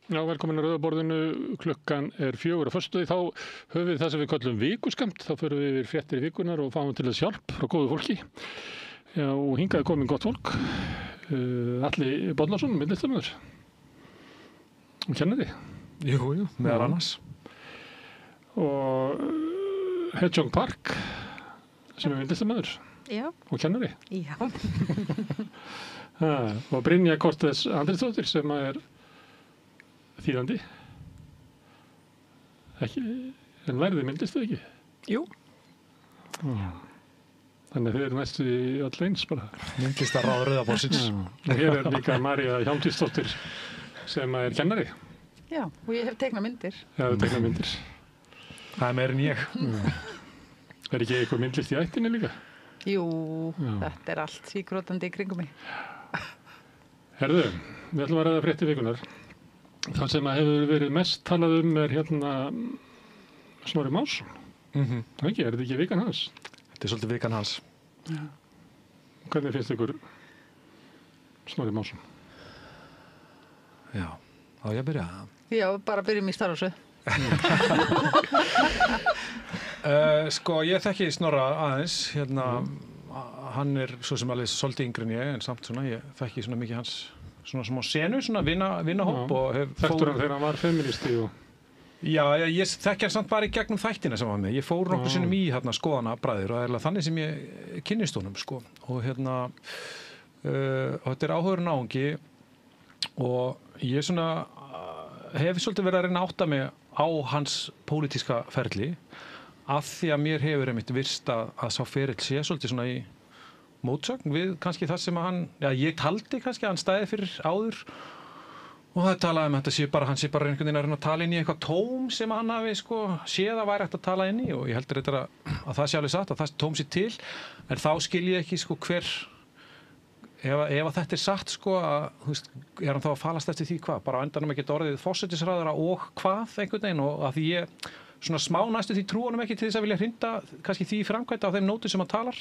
Já, velkomin að Rauða borðinu. Klukkan er 4 á föstudag. Þá höfum við það sem við kallum vikuskamt. Þá förum við yfir fréttir vikunar og fáum til þess hjálp frá góðu fólki. Já, og hingað er komin gott fólk. Atli Bollason, myndlistarmaður. Og kennari. Jú, meðal annars. Og Hedgehog Park, sem er myndlistarmaður. Já. Og kennari. Já. Og Brynja Cortes Andrésdóttir, sem er þýðandi. Ekki, en lærði myndlist eða ekki? Jú. Þannig að þið eru næstu í öll eins bara. Myndlistarráð Rauðaborðsins. Og hér er líka María Hjálmtýsdóttir, sem er kennari. Já, og ég hef teiknað myndir. Já, þú teiknað myndir. Það er meir en ég. Er ekki eitthvað myndlist í ættinni líka? Jú, þetta er allt síkrótandi í kringum mig. Herðu, við ætlum að ræða fréttir vikunar. Það sem að hefur verið mest talað er hérna Snorri Másson. Er þetta ekki vikan hans? Þetta er svolítið vikan hans. Já. Hvernig finnst ykkur Snorri Másson? Já, á ég að byrja. Já, bara byrjum í Starfsö. Sko, ég þekki Snorra aðeins. Hérna, hann er svo sem alveg svolítið yngri en ég, en samt svona, ég þekki svona mikið hans svona smá senu, svona vinahóp og hef Þekktur hann þegar hann var feministi og... Já, ég þekki hann samt bara í gegnum þættina sem var með. Ég fór nokkuð sinnum í skoðanabræður og það er þannig sem ég kynnist honum, sko. Og hérna, og þetta er áhugur náungi og ég svona hef svolítið verið að reyna að átta mig á hans pólitíska ferli af því að mér hefur einmitt virst að sá ferill sé svolítið svona í mótsögn við kannski það sem hann, já, ég taldi kannski að hann stæði fyrir áður og það talaði um þetta hann sé bara einhvern veginn að reyna að tala inn í eitthvað tóm sem hann hafi séð að væri hægt að tala inn í og ég heldur þetta að það sé alveg satt að það tóm sé til en þá skil ég ekki hver ef þetta er satt að þú veist, er hann þá að falast eftir því hvað bara á endanum að geta orðið forsætisráðherra og hvað einhvern veginn og að því ég svona smá næstu því trú honum ekki til þess að vilja hrinda kannski því framkvæmda á þeim nótum sem hann talar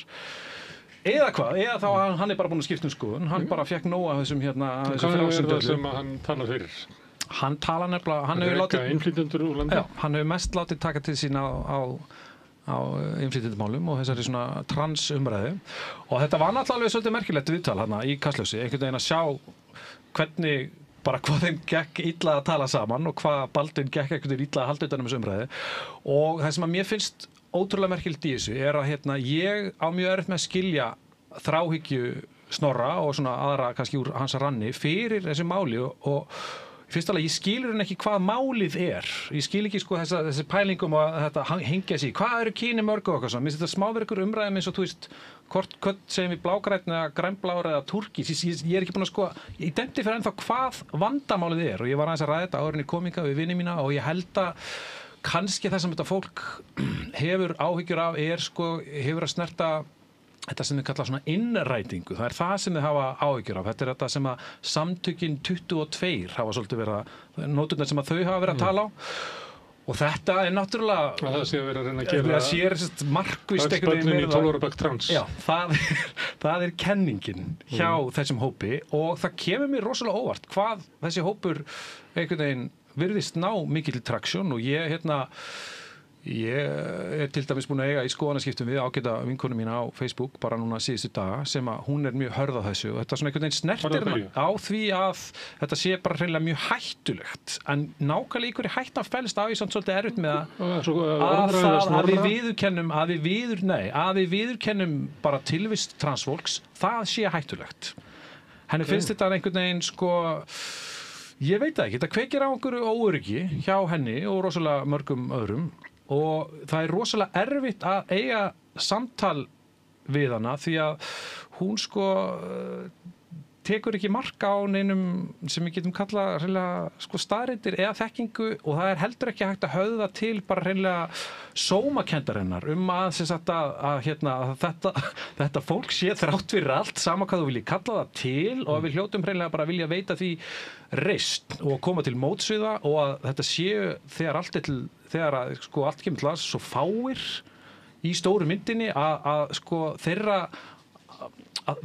eða hvað, eða þá hann er bara búinn að skipta skoðun hann bara fekk nóg af þessum Hvað er það sem hann talar fyrir? Hann talar nefnilega hann hefur látið innflytjendur úr landi? Já, hann hefur mest látið taka til sín á innflytjendumálum og þessari svona transumræðu og þetta var náttúrulega alveg svolítið merkilegt viðtal hérna í Kastljósi, einhvern veginn að sjá hvernig bara hvað þeim gekk illa að tala saman og hvað Baldvin gekk einhvern veginn illa að halda utan um þessu umræðu og það sem að mér finnst ótrúlega merkilegt í þessu er að ég á mjög erfitt með að skilja þráhyggju Snorra og svona aðra kannski úr hans ranni fyrir þessu máli og fyrst alveg, ég skilur henni ekki hvað málið er. Ég skil ekki þessi pælingum að þetta hengja sig. Hvað eru kyni mörg og eitthvað svona? Mér finnst þetta smá verið ykkur umræðum eins og þú veist, hvort segjum við blágrænn eða grænblár eða turkís. Ég er ekki búin að ég demdi fyrir ennþá hvað vandamálið er og ég var aðeins að ræða þetta árinni kominga við vini mína og ég held að kannski það sem þetta fólk hefur áhyggjur af hefur að snerta þetta sem við kalla svona innrætingu, það er það sem þið hafa áhyggjur af, þetta er þetta sem að samtökin 22 hafa svolítið verið nóturnar sem að þau hafa verið að tala á og þetta er náttúrulega það sé að vera að reyna að gera það sé markvisst börnin í 12 ára bak trans já, það er kenningin hjá þessum hópi og það kemur mér rosalega óvart hvað þessi hópur einhvern veginn virðist ná mikill traksjón og ég er til dæmis búin að eiga í skoðanaskiptum við ágæta vinkonu mína á Facebook bara núna síðustu daga sem að hún er mjög hörð á þessu og þetta svona einhvern veginn snertir á því að þetta sé bara hreinlega mjög hættulegt en nákvæmlega einhverju hættan felst á í samt svolítið erfitt með að við viðurkennum bara tilvist transfólks það sé hættulegt henni finnst þetta einhvern veginn ég veit ekki, þetta kveikir á einhverju óöryggi hjá henni og rosalega mörgum öðrum og það er rosalega erfitt að eiga samtal við hana því að hún tekur ekki mark á neinum sem við getum kallað hreinlega staðreyndir eða þekkingu og það er heldur ekki hægt að höfða til bara hreinlega sómakendarinnar að þetta fólk sé þrátt fyrir allt sama hvað þú vilji kalla það til og við hljótum hreinlega bara vilja veita því reisn og koma til mótsviða og að þetta séu þegar allt kemur til að svo fáir í stóru myndinni að þeirra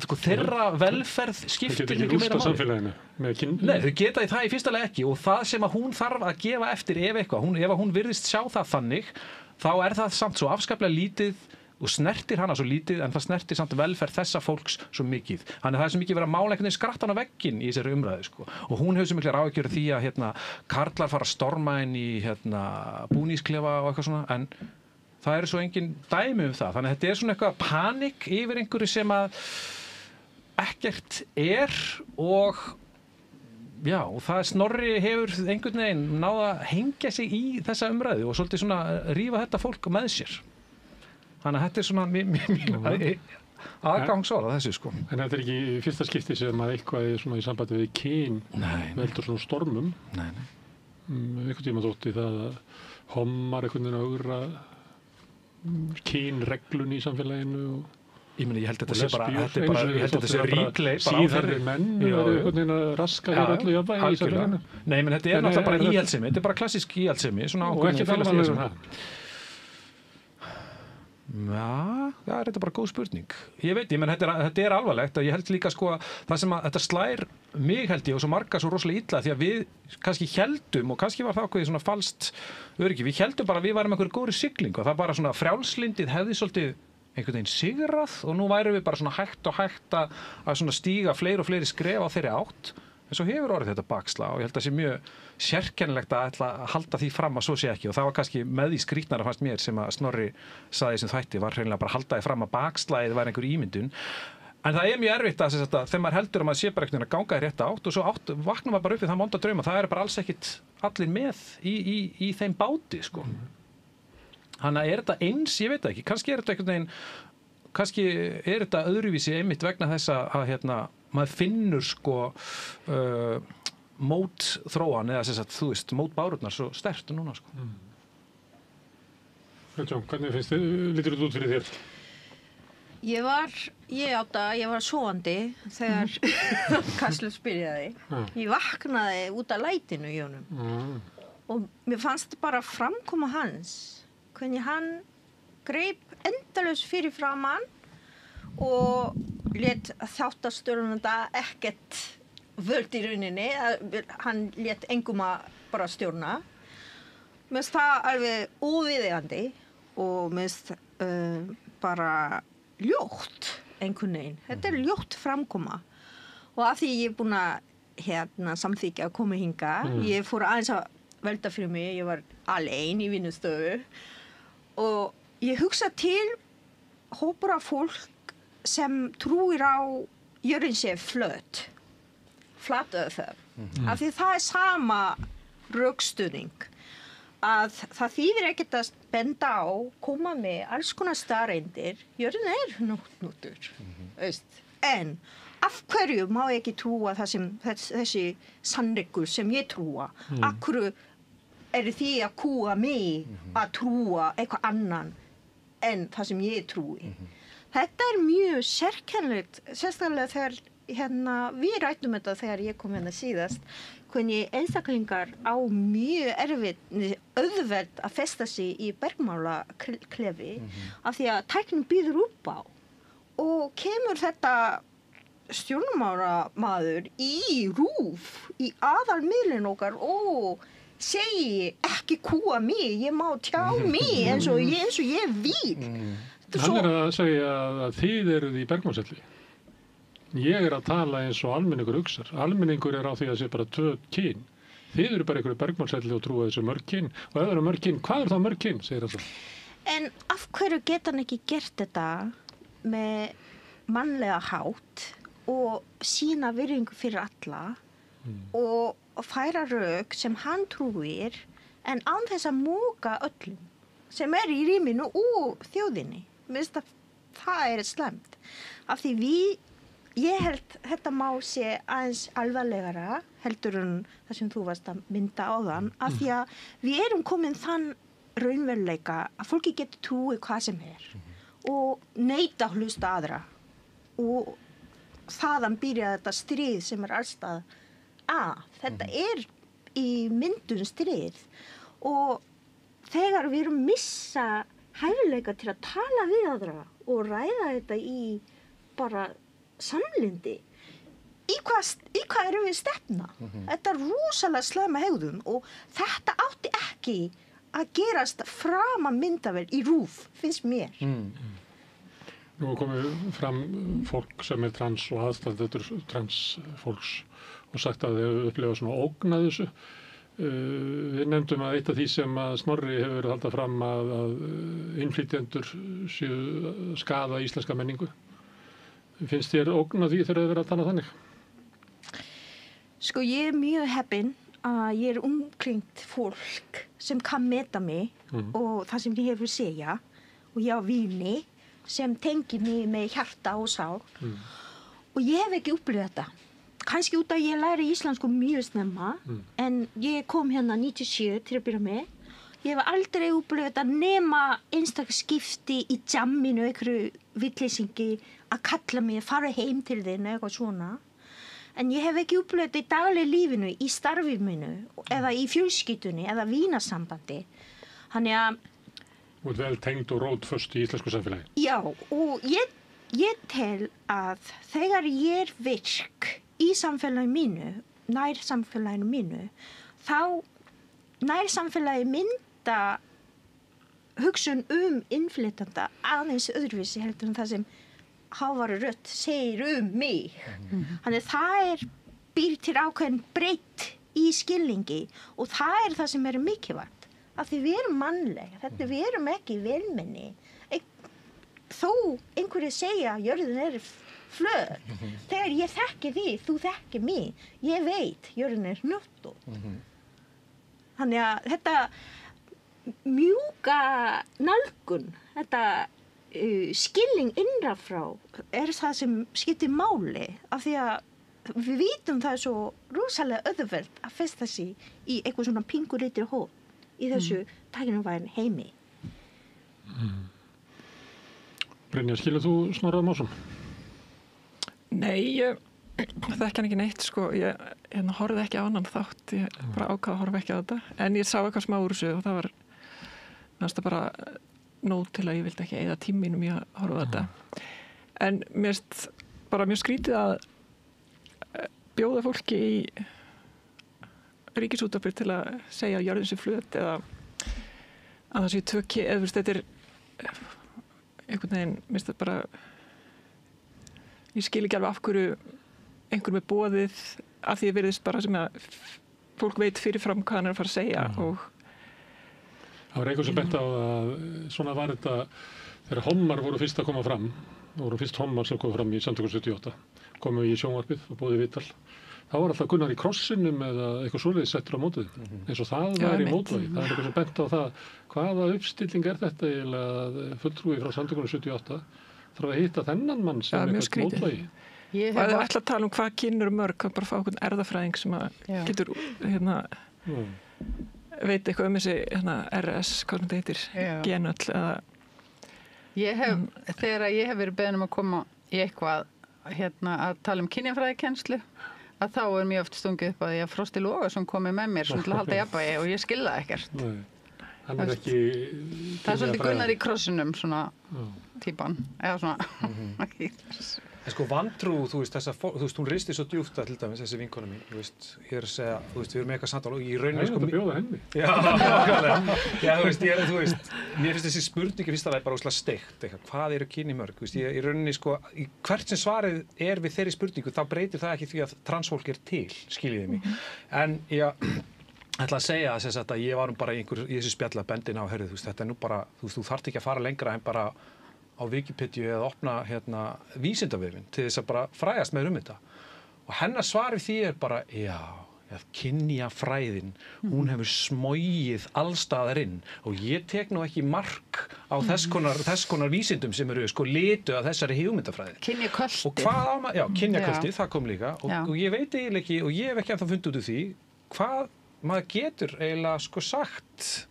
sko, þeirra velferð skiptir ekki miklu meira rústa máli. samfélaginu með Nei, þau geta það í fyrsta lagi ekki og það sem að hún þarf að gefa eftir ef hún virðist sjá það þannig þá það samt svo afskaplega lítið og snertir hana svo lítið en það snertir samt velferð þessa fólks svo mikið. Þannig að það svo mikið verið að mála einhvern veginn skrattan á vegginn í þessari umræðu sko. Og hún hefur svo miklu áhyggjur af því að karlar fara að storma inn í búnísklefa og eitthvað svona en það eru svo engin dæmi það. Þannig að þetta svona eitthvað panik yfir einhverju sem að ekkert og já, og það Snorri hefur einhvern veginn náð að hengja sig í þessa umræðu og svolítið svona rífa þetta fólk með sér. Þannig að þetta svona mín aðgangsorð þessu sko. En þetta ekki fyrsta skipti sem að eitthvað svona í sambandi við kyn veldur svona stormum. Nei. Einhvern tíma þótti það að hommar einhvern veginn augra kynreglun í samfélaginu og ég held að þetta sé replay síðarri menn eru einhvern veginn að raska þér öllu jafnvægi í samfélaginu. Nei, menn þetta náttúrulega bara íhaldssemi, þetta bara klassísk íhaldssemi og ekki félagslega um það. Já, það þetta bara góð spurning. Ég veit, menn þetta alvarlegt og ég held líka sko það sem að þetta slær mig held ég og svo marga svo rosalega illa því að við kannski heldum og kannski var það ákveðið svona falskt öryggi, við heldum bara að við varum einhverju góðri sigling og það bara svona frjálslyndið hefði svolítið einhvern veginn sigrað og nú værum við bara svona hægt að svona stíga fleiri og fleiri skref á þeirri átt en svo hefur orðið þetta bakslag og ég held að það sé mjög sérkennilegt að ætla að halda því fram að svo sé ekki og það var kannski með því skrýtnara fannst mér sem að Snorri sagði sem þætti var hreinlega bara að halda því fram að bakslagið var einhver ímyndun en það mjög erfitt að þegar maður heldur að maður sé bara einhvern veginn að ganga í rétta átt og svo vaknar maður bara upp við það vonda drauma það bara alls ekkit allir með í þeim báti sko. Þannig að þetta eins, ég veit ekki, kannski þetta einhvern veginn, kannski þetta öðruvísi einmitt vegna þess að maður finnur sko mótþróan eða sem sagt, þú veist, mótbárurnar svo sterkt núna sko. Hvernig finnst þið, lítur þetta út fyrir þér? Ég var sofandi þegar Kastljós byrjaði. Ég vaknaði út af lætinu í honum. Og mér fannst bara framkoma hans hvernig hann greip endalaust fyrir framan og lét þáttastjórnanda ekkert völd í rauninni, hann lét engum að bara stjórna. Mér finnst það alveg óviðeigandi og mér finnst bara ljótt einhvern veginn. Þetta ljótt framkoma og af því ég búin að samþykja að koma hingað, ég fór aðeins að velta fyrir mig, ég var alein í vinnustöðu og ég hugsa til hópur af fólk sem trúir á jörðin sé flat earth af því það sama rökstuðning að það þýðir ekkert að benda á koma með alls konar staðreyndir jörðin hnútur en af hverju má ég ekki trúa það sem þessi sannleikur sem ég trúa af hverju því að kúa mig að trúa eitthvað annan en það sem ég trúi. Þetta mjög sérkennilegt, sérstaklega þegar við rættum þetta þegar ég kom síðast, hvernig einstaklingar á mjög auðvelt að festa sig í bergmálaklefi af því að tæknin býður upp á og kemur þetta stjórnmálamaður í RÚV, í aðalmiðlinn okkar og segi ekki kúa mig, ég má tjá mig eins og ég vil. Hann að segja að þið eruð í bergmálshelli. Ég að tala eins og almenningur hugsar. Almenningur á því að sé bara 2 kyn. Þið eru bara einhverju bergmálshelli og trúa þessu mörg kyn. Og ef það eru mörg kyn, hvað þá mörg kyn, segir það svo. En af hverju geta hann ekki gert þetta með mannlega hátt og sína virðingu fyrir alla og færa rök sem hann trúir en án þess að móka öllum sem í rýminu og þjóðinni. Mér finnst að það slæmt. Af því ég held þetta má sé aðeins alvarlegara heldur en það sem þú varst að mynda áðan af því að við erum komin þann raunveruleika að fólki getur trúið hvað sem og neita að hlusta aðra og þaðan byrja þetta stríð sem allstað þetta í myndun stríð og þegar við erum missa hæfileika til að tala við aðra og ræða þetta í bara samlyndi. Í hvað erum við stefna? Þetta er rosalega slæma hegðun og þetta átti ekki að gerast framan myndavél í RÚV, finnst mér. Nú komið fram fólk sem er trans og aðstandendur trans fólks og sagt að þau upplifa svona ógn að þessu. Við nefndum að eitt af því sem að Snorri hefur verið haldið fram að innflytjendur séu skaða íslenska menningu. Finnst þér ógn að því þegar þið verið að tala þannig? Sko, ég er mjög heppin að ég er umkringt fólk sem kann meta mig og það sem ég hefur segja og ég á vini sem tengir mig með hjarta og sál og ég hef ekki upplifað þetta. Kannski út að ég læri íslensku mjög snemma en ég kom hérna 97 til að byrja með. Ég hef aldrei upplifað þetta nema einstaklega skipti í jamminu, einhverju vitleysingi að kalla mig, fara heim til þinn eitthvað svona. En ég hef ekki upplifað þetta í daglega lífinu, í starfi mínu eða í fjölskyldunni eða vínasambandi. Þannig að Þú ert vel tengd og rótföst í íslensku samfélagi. já, og ég tel að þegar ég er virk í samfélaginu mínu, nær samfélaginu mínu, þá nær samfélagi mynda hugsun innflytjanda aðeins öðruvísi heldur en það sem Hávarður Rödd segir mig. Þannig það býr til ákveðin breytt í skilningi og það það sem mikilvægt. Af því við erum mannleg, þetta við erum ekki velmenni. Þó einhverju segja að jörðin flöt. Þegar ég þekki því, þú þekki mig. Ég veit, jörðin hnöttu. Þannig að þetta mjúka nálgun, þetta skilning innra frá það sem skiptir máli. Af því að við vitum það svo rosalega auðvelt að festa sig í eitthvað svona pingulítið hóp í þessu tæknivæðin heimi. Brynja, skilur þú Snorra Másson? Nei, ég þekki hann ekki neitt, sko. Ég horfði ekki á annan þátt, ég bara ákvað að horfa ekki á þetta. En ég sá eitthvað smá úr þessu og það var næsta bara nóg til að ég vildi ekki eyða tíma mínum í að horfa á þetta. En mér finnst bara mjög skrítið að bjóða fólki í ríkisútvarpið til að segja að jörðin sé flöt eða að það sé tökki eða þetta einhvern veginn, mér finnst þetta bara ég skil ekki alveg af hverju einhver með boðið af því að virðist bara sem að fólk veit fyrirfram hvað hann að fara að segja og Það var einhver sem bent á að svona var þetta þegar hommar voru fyrst að koma fram, það voru fyrst hommar sem kom fram í Samtökum 78, komu í sjónvarpið og boðið viðtal. Þá var alltaf Gunnar í krossinum eða eitthvað svoleiðis settur á mótið, eins og það var í mótvægi. Það einhver sem bent á það, hvaða uppstilling þetta eiginlega að fulltrúi frá Samtökum 78 þarf að hitta þennan mann sem eitthvað mótvægi. Og ef þú ætla að tala hvað kyn eru mörg, þá bara fá einhvern erðafræðing sem að getur veit eitthvað þessi RS, hvað þetta heitir, genöll eða Þegar ég hef verið beðin að koma í eitthvað að tala kynjafræðikennslu að þá mér oft stungið upp að ég Frosti Logason komið með mér svona til að halda jafnvægi og ég skil það ekkert. Hann ekki það svolítið Gunnar í krossinum svona típan eða svona En sko vantrú, þú veist, hún risti svo djúpt að til dæmis þessi vinkona mín, ég að segja, við erum eitthvað samtal og í rauninni sko... Það bjóða henni. Já, nákvæmlega. Já, þú veist, mér finnst þessi spurningi fyrst að það bara óslega steikt, hvað eru kyni mörg, ég í rauninni sko, hvert sem svarið við þeirri spurningu, þá breytir það ekki því að transfólk til, skiljiði mig. En ég ætla að segja að ég var bara í þessu spjalla bendina á herrið, þetta nú bara, þú þarft ekki að fara lengra en bara á Wikipedia eða opna vísindavefinn til þess að bara fræðast með þetta. Og hennar svar við því bara, kynjafræðin, hún hefur smogið allstaðar inn og ég tek nú ekki mark á þess konar vísindum sem eru litu af þessari hugmyndafræði. Kynjakölti. Og hvað á maður, kynjakölti, það kom líka og ég veit eiginlega ekki og ég hef ekki ennþá fundið út úr því hvað maður getur eiginlega sagt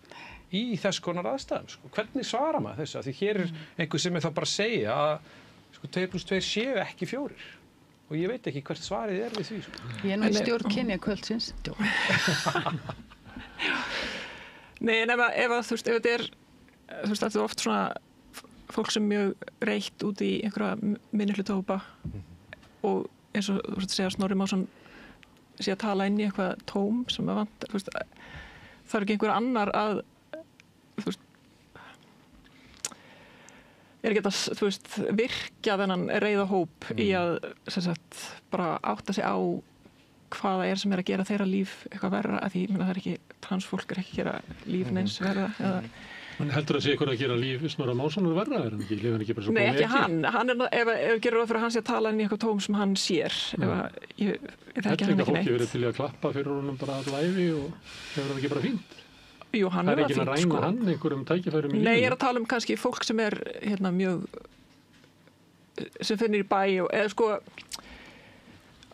í þess konar aðstæðum. Hvernig svara maður þessu? Því hér einhver sem þá bara að segja að 2 + 2 séu ekki 4. Og ég veit ekki hvert svarið við því. Ég nú í stjórn kynjakvöldsins. Nei, en ef þetta þetta oft svona fólk sem mjög reitt út í einhverja minnihlutahópa og eins og þú veist að segja Snorri Másson sé að tala inn í eitthvað tóm sem að vantar, þú veist, það er ekki einhver annar að, þú veist, er ekki að, þú veist, virkja þennan reiða hóp í að, sem sagt, bara átta sig á hvaða sem er að gera þeirra líf eitthvað verra, að því, ég meina, það er ekki, transfólk er ekki að gera líf neins verra, eða Hann heldur að sé eitthvað að gera líf Snorra Mássonar verra, er hann ekki? Lifir hann ekki bara svo Nei, góð ekki ekki? hann er, ef gerur það fyrir að hann sé að tala inn í eitthvað tóm sem hann sér, ég þekki hann ekki Fólki neitt. verið til að klappa fyrir honum bara alla ævi og hefur hann ekki bara fínt. Jú, hann Það er er ekki það að fínt, ræna sko. hann einhverjum tækifærum í lífinu. Nei, ég er að tala kannski fólk sem er hérna mjög sem finnir í bæ og eða sko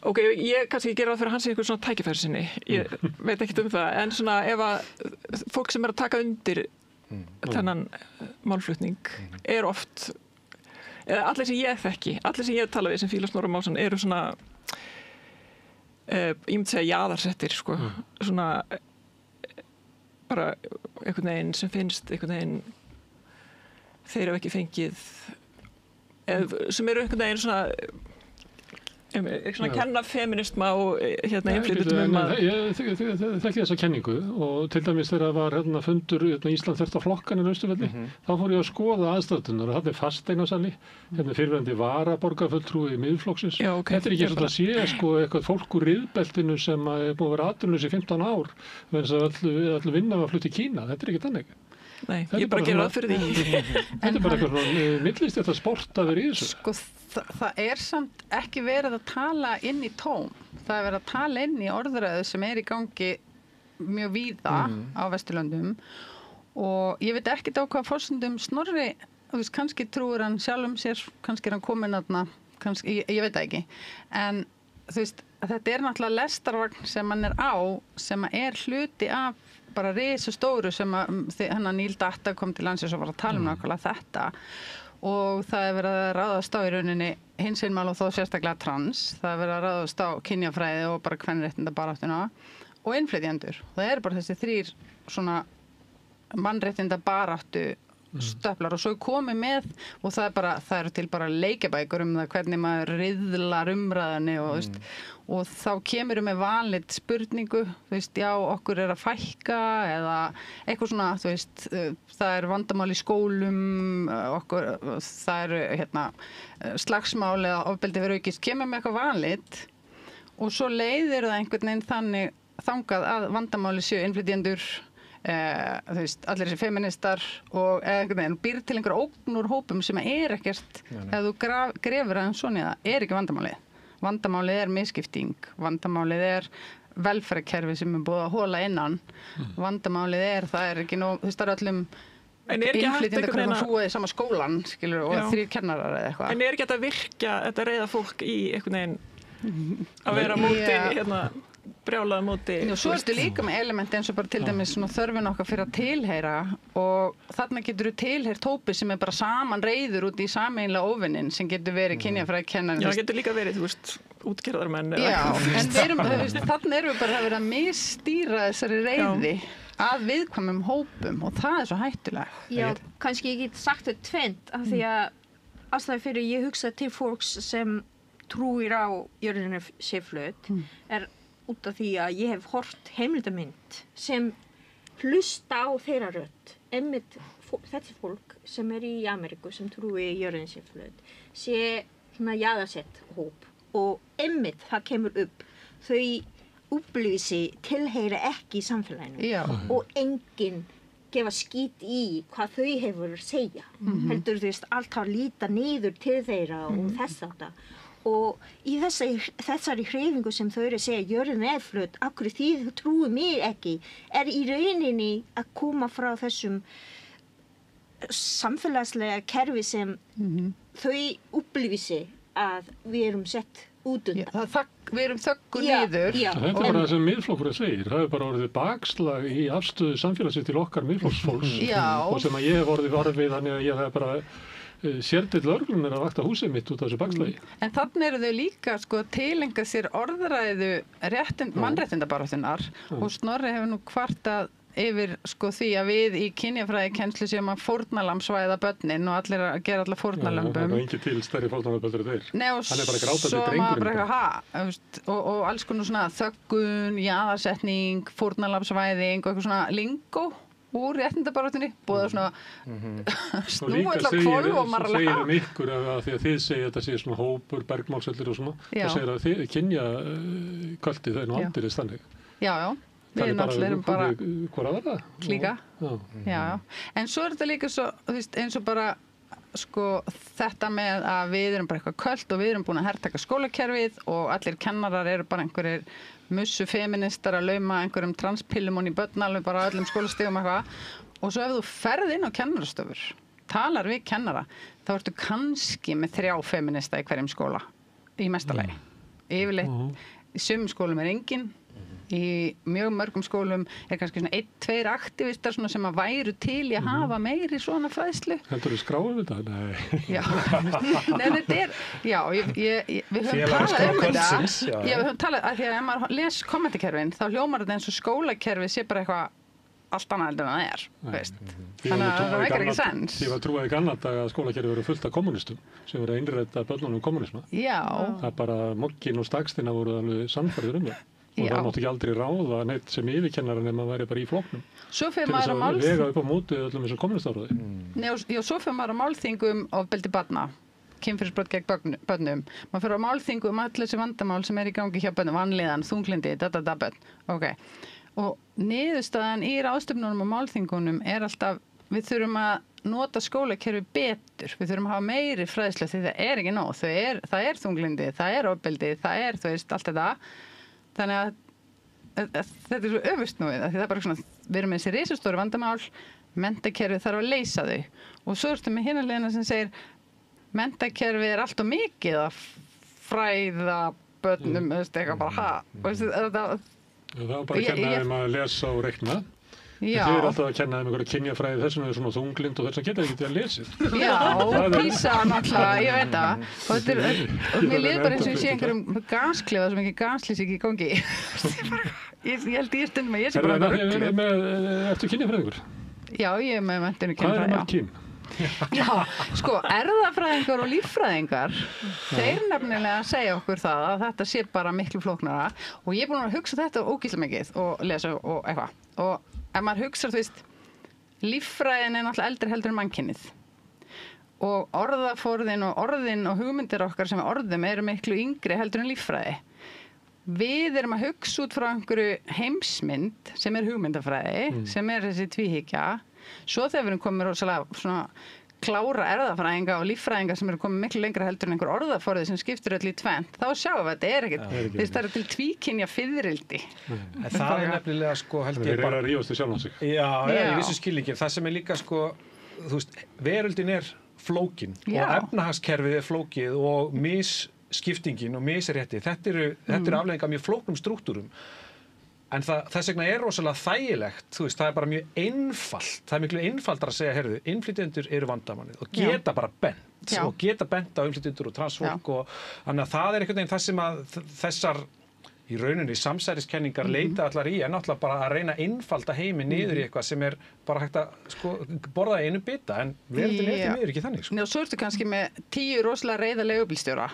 ok, ég kannski gera það fyrir hans í einhver svona tækifæri sinni, ég veit ekkert það, en svona ef að fólk sem er að taka undir þennan málflutning er oft eða allir sem ég þekki, allir sem ég tala við sem fíla Snorra Másson eru svona ég myndi segja jaðarsettir sko, svona bara einhvern veginn sem finnst einhvern veginn þeir hafa ekki fengið sem eru einhvern veginn svona kenna feminisma og hérna innflytjendum að Ég þekki þessa kenningu og til dæmis þegar var hérna fundur Ísland þurft á flokkan í Austurvelli, þá fór ég að skoða aðstæðunar og það er fasteinasali, hérna fyrrverandi varaborgarfulltrúi Miðflokksins. Já, ok. Þetta er ekki svona að sé sko eitthvað fólk úr riðbeltinu sem er búið að vera atvinnulaus í 15 ár, vegna þess að öll vinna var flutt í Kína. Þetta er ekki þannig. Nei, ég bara gera það fyrir því. Þetta er bara eitthvað svona millist þetta sport að vera í þessu. Sko, það er samt ekki verið að tala inn í tóm. Það er verið að tala inn í orðræðu sem er í gangi mjög víða á Vesturlöndum og ég veit ekkert á hvað forsendum Snorri, þú veist, kannski trúir hann sjálfum sér, kannski er hann komin þarna, kannski, ég veit það ekki, en þú veist, þetta er náttúrulega lestarvagn sem hann er á, sem er hluti af bara risastóru sem að hennar Neil Data kom til landsins og var að tala nákvæmlega þetta og það er verið að ráðast á í rauninni hinsinnmál og þó sérstaklega trans, það er verið að ráðast á kynjafræði og bara kvenréttindabaráttuna og innflytjendur. Það eru bara þessi þrír svona mannréttindabaráttu stöflar og svo er komið með og það eru til bara leikjabækur það hvernig maður riðlar umræðinni og þá kemur með valið spurningu, þú veist, já, okkur er að fækka eða eitthvað svona, þú veist, það er vandamál í skólum, það eru hérna, slagsmál eða ofbeldi fyrir aukist, kemur með eitthvað valið og svo leiðir það einhvern veginn þangað að vandamáli séu innflytjendur þú veist, allir þessi feministar og einhvern veginn býr til einhver ógn úr hópum sem er ekkert ef þú grefur aðeins svona í það, er ekki vandamálið er misskipting, vandamálið er velferðarkerfi sem er búið að hóla innan vandamálið það er ekki nóg, þú veist, það er öllum innflytjenda hvernig að búa í sama skólan skilur, og 3 kennarar eða eitthvað. En er ekki að virkja þetta reiða fólk í einhvern veginn að vera móti hérna brjálaða móti. Svo ertu líka með elementi eins og bara til dæmis svona þörfin okkar fyrir að tilheyra og þarna getur þú tilheyrt hópi sem er bara saman reiður út í sameiginlega óvinnin sem getur verið kynjafræðikennarinn. Já, það getur líka verið, þú veist, útgerðarmenn. Já, en þarna erum við bara að vera að misstýra þessari reiði að viðkvæmum hópum og það er svo hættulegt. Já, kannski ég get sagt þetta tvennt af því að ástæðan fyrir ég hugsa til fólks sem trúir á jörðinni sé flöt er út af því að ég hef hort heimildamynd sem hlusta á þeirra rödd. Einmitt þetta fólk sem er í Ameríku sem trúi jörðin sé flöt sé svona jaðarsett hóp og einmitt það kemur upp þau upplýsi tilheyra ekki í samfélaginu og enginn gefa skít í hvað þau hefur að segja. Heldur þú veist alltaf líta niður til þeirra og þess átta. Og í þessari hreyfingu sem þau eru að segja jörðin er flöt, akkur því þú trúið mér ekki, er í rauninni að koma frá þessum samfélagslega kerfi sem þau upplýsi að við erum sett út undan. Við erum þöggu niður. Það er bara það sem Miðflokkurinn segir, það er bara orðið bakslag í afstöðu samfélagsins til okkar Miðflokksfólks og sem að ég hef orðið varfið þannig að ég hef bara sérdill lögreglunnar að vakta húsið mitt út af þessu bakslagi. En þannig eru þau líka sko tilengað sér orðræðu mannréttindabaráttunnar og Snorri hefur nú kvartað yfir sko því að við í kynjafræði kennslu séum að fórnarlambsvæða börnin og allir að gera allar Það fórnarlömbum. er engin til stærri fórnarlömb en þeir. Nei, og Hann er bara grátandi svo drengurinn maður bara bara. eitthvað, þú veist, og alls konar svona þöggun, jaðarsetning, fórnarlambsvæðing og eitthvað svona lingó úr réttindabaráttunni, búið svona Og snúið líka til hvolf og maður segir alveg, ykkur að því að þið segir að þetta sé svona hópur, bergmálsöldur og svona, Já. það segir að þið kynja kvöldið, það er nú Já. aldrei þannig. já, við náttúrulega erum bara Hvor að verða? klíka. Já. Já, en svo er þetta líka svo, þú veist, eins og bara sko þetta með að við erum bara eitthvað köld og við erum búin að hertaka skólakerfið og allir kennarar eru bara einhverjir mussu feministar að lauma einhverjum transpillum og í börn alveg bara á öllum skólastigum eitthvað og svo ef þú ferð inn á kennarastofur talar við kennara þá ertu kannski með 3 feminista í hverjum skóla í mestalagi yfirleitt í sumum skólum er engin í mjög mörgum skólum er kannski svona 1-2 aktivistar svona sem að væru til í að hafa meiri svona fræðslu. Heldur þú skráið þetta? Nei. Já, nei þetta er, já, við höfum Félagsskóla talað um þetta. kvöldsins, já. Já, við höfum talað, af því að ef maður les kommentakerfin þá hljómar þetta eins og skólakerfi sé bara eitthvað allt annað heldur en það er, veist. Þannig að það veikar ekki sens. Ég var trúið ekki annan dag að skólakerfi verið fullt af kommunistum sem verið að innræta börnunum kommunisma. Já, Það er bara Moggin og Stagstina voru alveg sannfærður um það. Og Já. það mátti ekki aldrei ráða neitt sem yfirkennara nema að væri bara í flokknum. svo fyrir Til maður þess að að vega upp á móti öllum þessum kommunistáraði. Nei, já, svo fyrir maður á málþingum ofbeldi barna, kynferðisbrot gegn börnum. Maður fyrir á málþingum allir þessi vandamál sem er í gangi hjá börnum, vanlíðan, þunglindi, börn. Ok. Og niðurstaðan í ráðstefnunum og málþingunum er alltaf, við þurfum að nota skólakerfi betur. Við þurfum að hafa meiri fræðslu því það er ekki nóg. Það er þunglindi, það er ofbeldi, það er, þú veist, allt þetta. Þannig að þetta er svo öfustnúið, því það er bara svona, við erum með þessi risastóru vandamál, menntakerfið þarf að leysa þau. Og svo ertu með hinarlegina sem segir, menntakerfið er allt of mikið að fræða börnum, þú veist, eitthvað bara, þetta, Það var bara að kenna þeim að lesa og reikna. já, Þið eru alltaf að kenna þeim einhverja kynjafræði þessum er svona þunglind og þessum geta ekki til að lesa. já, písa náttúrulega, ég veit það. Og þetta er, og mér líður bara eins og ég sé einhverjum gasklefa sem ekki gaslýs ekki í gangi. Ég held í stundum að ég sé bara eitthvað Ertu kynjafræðingur? Já, ég er með menntinu Hvað er kynfræði, margt kyn? Já, sko, erðafræðingar og líffræðingar, þeir nefnilega segja okkur það að þetta sé bara miklu flóknara og ég er búin að hugsa þetta ógeðslega mikið og lesa og eitthvað. Og ef maður hugsar, þú veist, líffræðin er náttúrulega eldri heldur en mannkynið og orðaforðin og orðin og hugmyndir okkar sem við orðum eru miklu yngri heldur en líffræði. Við erum að hugsa út frá einhverju heimsmynd sem er hugmyndafræði, sem er þessi tvíhyggja. Svo þegar við erum komið rosalega svona klára erðafræðinga og líffræðinga sem eru komið miklu lengra heldur en einhver orðaforði sem skiptir öll í tvennt, þá sjáum við að þetta er ekkert, það er til tvíkynja fiðrildi. En það er nefnilega sko held Þeir ég eru bara að rífast í sjálfan sig. Já, Já. í vissu skilningi. Það sem er líka sko, þú veist, veröldin er flókin Já. og efnahagskerfið er flókið og misskiptingin og misrétti. Þetta eru afleiðingar mjög flóknum strúktúrum. En þess vegna er rosalega þægilegt, þú veist, það er bara mjög einfalt, það er miklu einfaldar að segja, heyrðu, innflytjendur eru vandamálið og geta bara bent Já. og geta bent á innflytjendur og transfólk og þannig að það er einhvern veginn það sem að þessar í rauninni samsæriskenningar leita allar í en náttúrulega bara að reyna að einfalda heiminn niður í eitthvað sem er bara hægt að sko, borða einu bita en verðin er því miður ekki þannig. Sko. Og svo ertu kannski með 10 rosalega reiða leigubílstjóra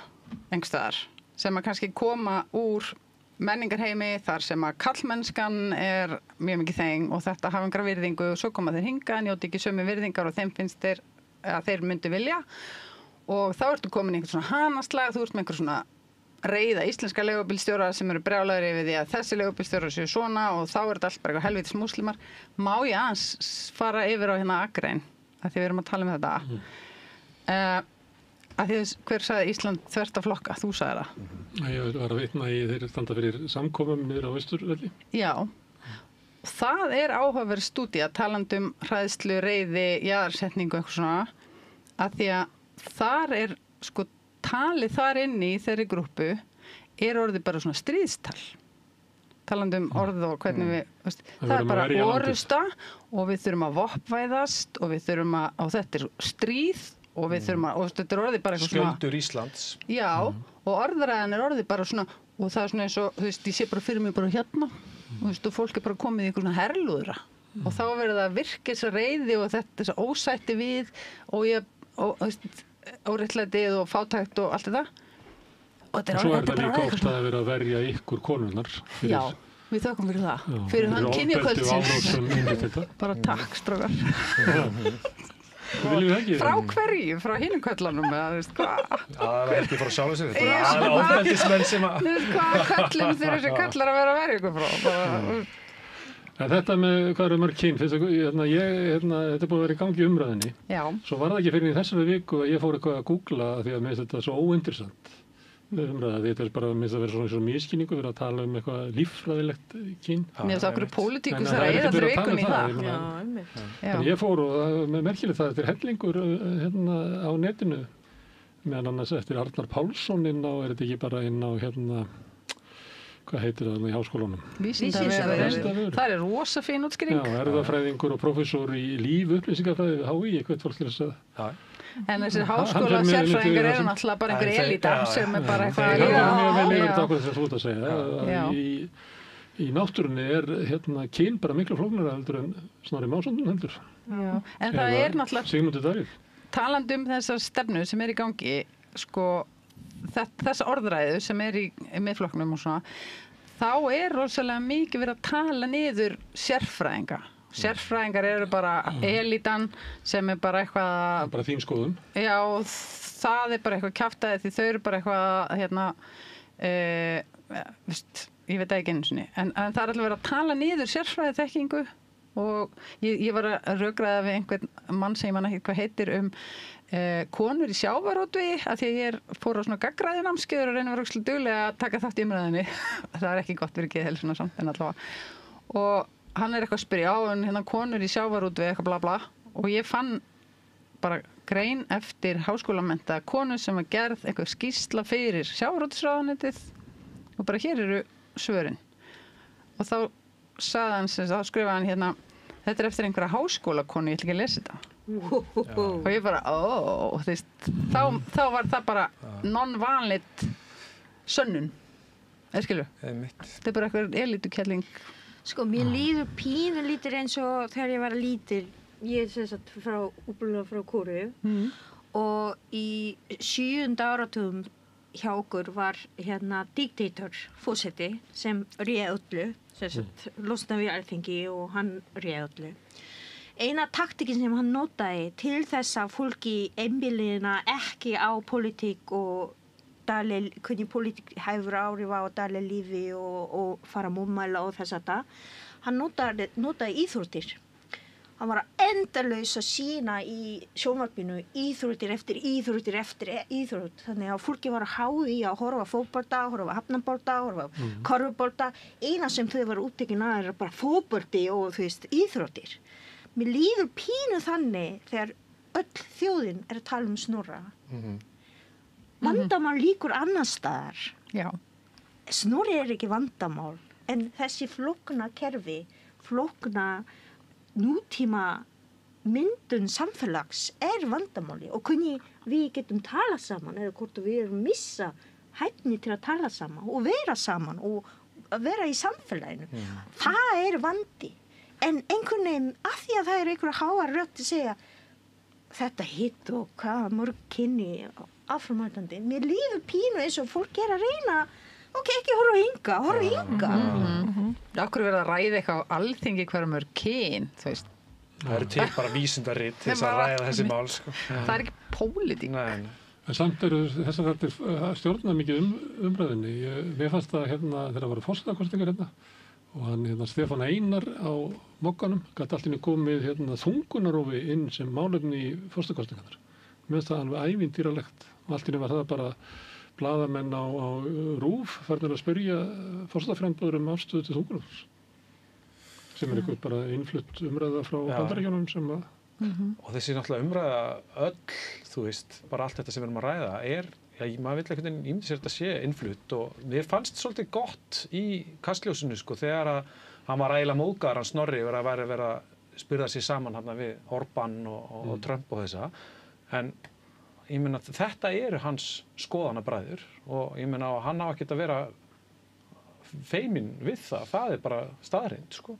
einhverstaðar sem að kannski koma úr menningarheimi þar sem að kallmennskan er mjög mikið þeng og þetta hafa einhverja virðingu og svo koma þeir hingað, njóti ekki sömu virðingar og þeim finnst þeir myndu vilja og þá ertu komin í einhvern svona hanaslag, þú ert með einhver svona reiða íslenska leigubílstjóra sem eru brjálæðir yfir því að þessi leigubílstjórar séu svona og þá er þetta allt bara eitthvað helvítis múslimar. Má ég aðeins fara yfir á hérna Akrein að því við erum að tala um þetta. Að því hver sagði Ísland þvert að flokka? Þú sagði það. Ég var að vitna í þeir standa fyrir samkomum niður á Austurvelli. Já. Það er áhugaverð stúdía talandi um hræðslu, reiði, jaðarsetningu eitthvað svona að því að þar er sko talið þar inni í þeirri grúppu er orðið bara svona stríðstal. Talandi um orð og hvernig við það er bara orusta og við þurfum að vopnvæðast og við þurfum að og þetta er stríð og við þurfum að, og þetta er orðið bara eitthvað svona Skjöldur Íslands. Já, og orðræðan er orðið bara svona og það er svona eins og, þú veist, ég sé bara fyrir mig bara hérna og þú veist, og fólk er bara komið í einhver svona herlúðra og þá verður það virkisreiði og þetta ósætti við óréttlætið og fátækt og allt þetta og svo er það líka oft að vera að verja ykkur konunnar já, við þökkum fyrir það fyrir hann kynjakvöldsins bara takk strókar frá hverju, frá hinum köllunum eða þú veist hvað það er ekki frá sjálfu sér það er ofbeldismenn sem að hvað köllum þeir þessi kallar að vera að verja ykkur frá þetta með hvað eru mörg kyn þetta er búið að vera í gangi umræðinni já. Svo var það ekki fyrir í þessari viku að ég fór eitthvað að googla því að mér finnst þetta svo óinteressant umræða, þetta bara minnst að vera svona miskynningu fyrir að tala eitthvað líffræðilegt kyn mér finnst okkur pólitíkus að reyða allir vikun í það en ég fór og með merkilegt það þetta er hellingur á netinu meðan annars eftir Arnar Pálsson inn á, er þetta ekki bara inn á hvað heitir það í háskólanum? Vísindavefurinn. Það er rosa fín útskýring. Já, erfðafræðingur og prófessor í lífupplýsingafræði við HÍ, eitthvað fólk til þess að en þessir háskóla sérfræðingar eru náttúrulega bara einhver elita sem er bara eitthvað að í náttúrunni er kyn bara miklu flóknara heldur en Snorri Másson heldur en það er náttúrulega Sigmundur Davíð talandi þessar stefnu sem er í gangi sko þessa orðræðu sem er í miðflokknum og svona þá er rosalega mikið verið að tala niður sérfræðingar eru bara elitan sem er bara eitthvað bara þín skoðun já, það er bara eitthvað kjaftaði því þau eru bara eitthvað ég veit ekki einu sinni en það er alltaf verið að tala niður sérfræði þekkingu og ég var að rökraða við einhvern mann sem ég man ekki hvað heitir konur í sjávarútvegi að því að ég fór á svona gagnræði námskeiður og reyna að vera ógeðslega dugleg að taka þátt í umræðinni það er ekki gott fyrir geðheilsuna samt en allavega og hann er eitthvað að spyrja konur í sjávarútvegi eitthvað bla bla og ég fann bara grein eftir háskólamennta konu sem var gerð eitthvað skýrsla fyrir sjávarútvegsráðuneytið og bara hér eru svörin og þá sagði hann þá skrifaði hann þetta er eftir einhverja háskólakonu, ég ætla ekki að lesa þetta og ég bara þá var það bara non-vanligt sönnun skilur þetta er bara eitthvað elitukelling sko mér líður pínulítur eins og þegar ég var lítil ég er upprunalega frá Kóreu og í 7. áratugum hjá okkur var diktator fórseti sem réð öllu losna við Alþingi og hann réð öllu eina taktikin sem hann notaði til þess að fólki einbýlina ekki á politík og hvernig politík hefur áhrif á dagleg lífi og fara mótmæla og þess að hann notaði íþróttir hann var endalaus að sýna í sjónvarpinu íþróttir eftir íþrótt þannig að fólki var að háði að horfa fótbolta, horfa hafnabolta, horfa körfubolta eina sem þau var úttekin að er bara fótbolti og þú veist íþróttir mér líður pínu þannig þegar öll þjóðin er að tala Snorra vandamál líkur annar staðar Snorri er ekki vandamál en þessi flókna kerfi flókna nútíma myndun samfélags er vandamáli og hvernig við getum tala saman eða hvort við erum missa hæfni til að tala saman og vera saman og vera í samfélaginu það er vandi en einhvern veginn af því að það er einhverja háar rödd að segja þetta hitt og hvað mörg kynni áframhaldandi mér líður pínu eins og fólk er að reyna ekki horfa hinga Akkur verið að ræða eitthvað á Alþingi hverja mörg kyn þú veist það eru til bara vísindarit til þess að ræða þessi mál sko. það er ekki pólitík en samt eru þessar þættir stjórna mikið umræðinni mér fannst það þegar það voru forsetakosningar og hann Stefán Einar á Mogganum gat allt inni komið þungunarofi inn sem málefni í forsetakosningarnar mér finnst það alveg ævintýralegt og allt inni var það bara blaðamenn á RÚV farnir að spyrja forsetaframboður afstöðu til þungunarofs sem er eitthvað bara innflutt umræða frá Bandaríkjunum sem að og þessi náttúrulega umræða öll þú veist, bara allt þetta sem við erum að ræða er maður vill einhvern veginn ímynda sér þetta sé innflutt og mér fannst svolítið gott í kastljósinu sko þegar að hann var ægilega móðgar hann Snorri verið að vera að spyrða sig saman hann við Orbán og Trump og þessa en ég meina þetta eru hans skoðanabræður og ég meina hann á ekki að vera feiminn við það er bara staðreind sko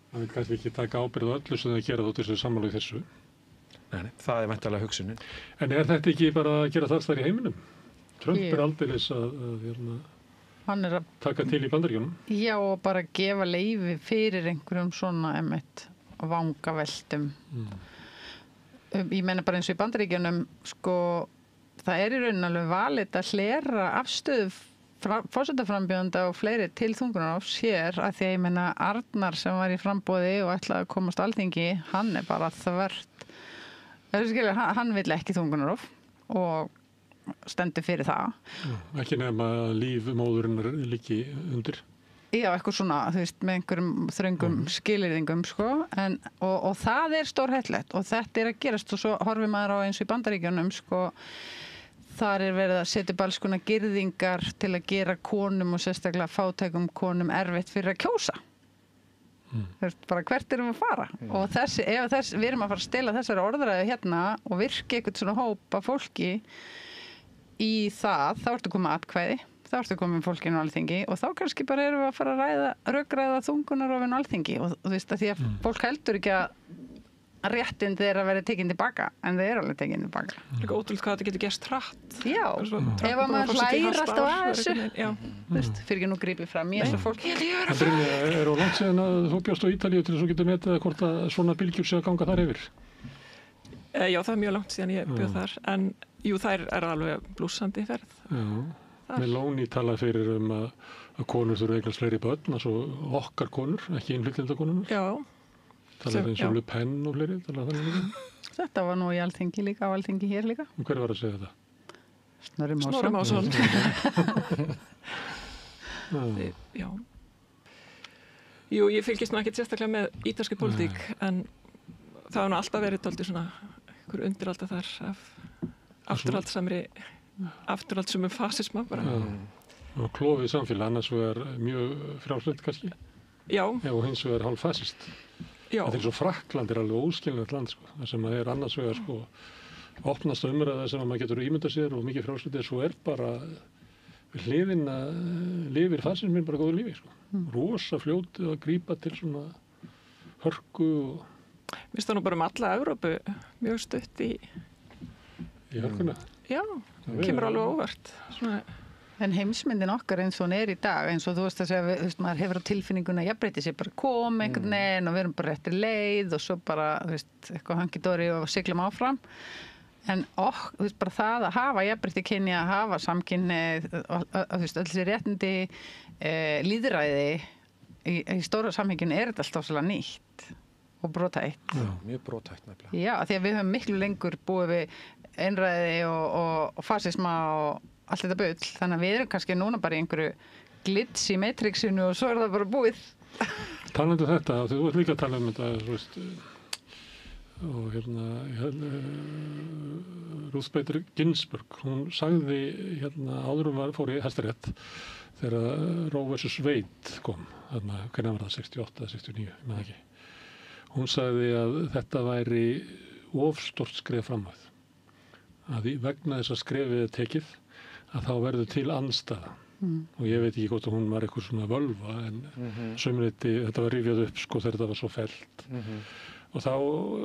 Það vil kannski ekki taka ábyrgð á öllu sem það gera þótt þessu sammála í þessu. Nei, það er væntanlega hugsunin. En er þetta ekki bara að gera það þar í heiminum? Trump Ég- aldeilis að Hann er að, taka til í Bandaríkjunum. já, og bara gefa leyfi fyrir einhverjum svona einmitt vangaveltum. Ég meina bara eins og í Bandaríkjunum, sko, það er í rauninni alveg valið að hlera afstöðu forsetaframbjóðanda og fleiri til þungunarofs hér, að því að ég meina Arnar sem var í framboði og ætlaði að komast á Alþingi, hann er bara þvert. Hann vill ekki þungunarof og stendur fyrir það. Ekki nema að líf móðurinnar liggi undir. Já, eitthvað svona, þú veist, með einhverjum þröngum skilyrðingum, sko, og það er stórhættulegt og þetta er að gerast og svo horfir maður á eins og í Bandaríkjunum, sko, þar er verið að setja upp alls konar girðingar til að gera konum og sérstaklega fátækum konum erfitt fyrir að kjósa. Þú veist, bara hvert erum við að fara? Og við erum að fara að stela þessari orðræðu hérna og virka eitthvað svona hóp af fólki í það, þá ertu komið atkvæði, þá ertu komið fólkinu á Alþingi og þá kannski bara erum við að fara að rökræða þungunarofinn á Alþingi og þú veist að því að fólk heldur ekki að réttindi er að vera tekinn tilbaka en það er alveg tekinn tilbaka. Líka ótrúlega hvað þetta getur gerst hratt. Já, ef að maður hlægir alltaf að þessu, þú veist, fyrir ekki nú grípið fram í þessu fólki. En Brynja, er á langt síðan að þú bjóst á Ítalíu til þess að þú getur metið hvort að svona bylgjur sé að ganga þar yfir? Já, það er mjög langt síðan ég bjóð þar, en jú, þær er alveg blússandi ferð. Já, Meloni talaði fyrir að konur þurfa eignast fleiri börn, altså okkar konur, ekki innflytjendakonur. Já. Talaði eins og Le Pen og fleiri, talaði þannig líka. Þetta var nú í Alþingi líka, á Alþingi hér líka. Og hver var að segja þetta? Snorri Másson. Já. Jú, ég fylgist nú ekkert sérstaklega með ítalski pólitík, en það hefur nú alltaf verið dálítið svona einhver undiralda þar af afturhaldssömum fasisma bara. Og klofið samfélag, annars vegar mjög frjálslynt kannski. Já. Og hins vegar hálf fasist. Já. Þetta er svo Frakkland er alveg óskilnilegt land, sko. Það sem er annars vegar, sko, opnast umræða sem að maður getur ímyndað sér og mikið frjálslyntið, svo er bara við hliðin að lifir fasismin bara góðu lífi, sko. Rosa fljótið að grípa til svona hörku og... Mér finnst það nú bara alla Evrópu mjög stutt í hörkuna. Já, kemur alveg óvart. Svona... En heimsmyndin okkar eins og hún er í dag, eins og þú veist að segja, þú veist, maður hefur á tilfinninguna að jafnrétti sé bara kom einhvern veginn og við erum bara réttir leið og svo bara, þú veist, eitthvað hangidóri og siglum áfram. En þú veist, bara það að hafa jafnrétti kynja, að hafa samkynni, þú veist, öll þessi réttindi, lýðræði í stóra samhenginu er þetta alltaf svolítið nýtt og brothætt. Já, mjög brothætt nefnilega. Já, því að við höfum miklu lengur búið við einræði og fasisma og allt þetta bull, þannig að við erum kannski núna bara í einhverju glits í matrixinu og svo er það bara búið. Talandi þetta, þú ert líka að tala um þetta, þú veist, og Ruth Bader Ginsburg, hún sagði áður fór í Hæstarétt þegar Roe vs. Wade kom, hvernig var það, 68 eða 69, ég með ekki. Hún sagði að þetta væri of stórt skref framhæð, að vegna þess að skrefið er tekið, að þá verður til andstæða. Og ég veit ekki hvort að hún var eitthvað svona völva, en sömurleiti, þetta var rifjað upp sko þegar þetta var svo fellt.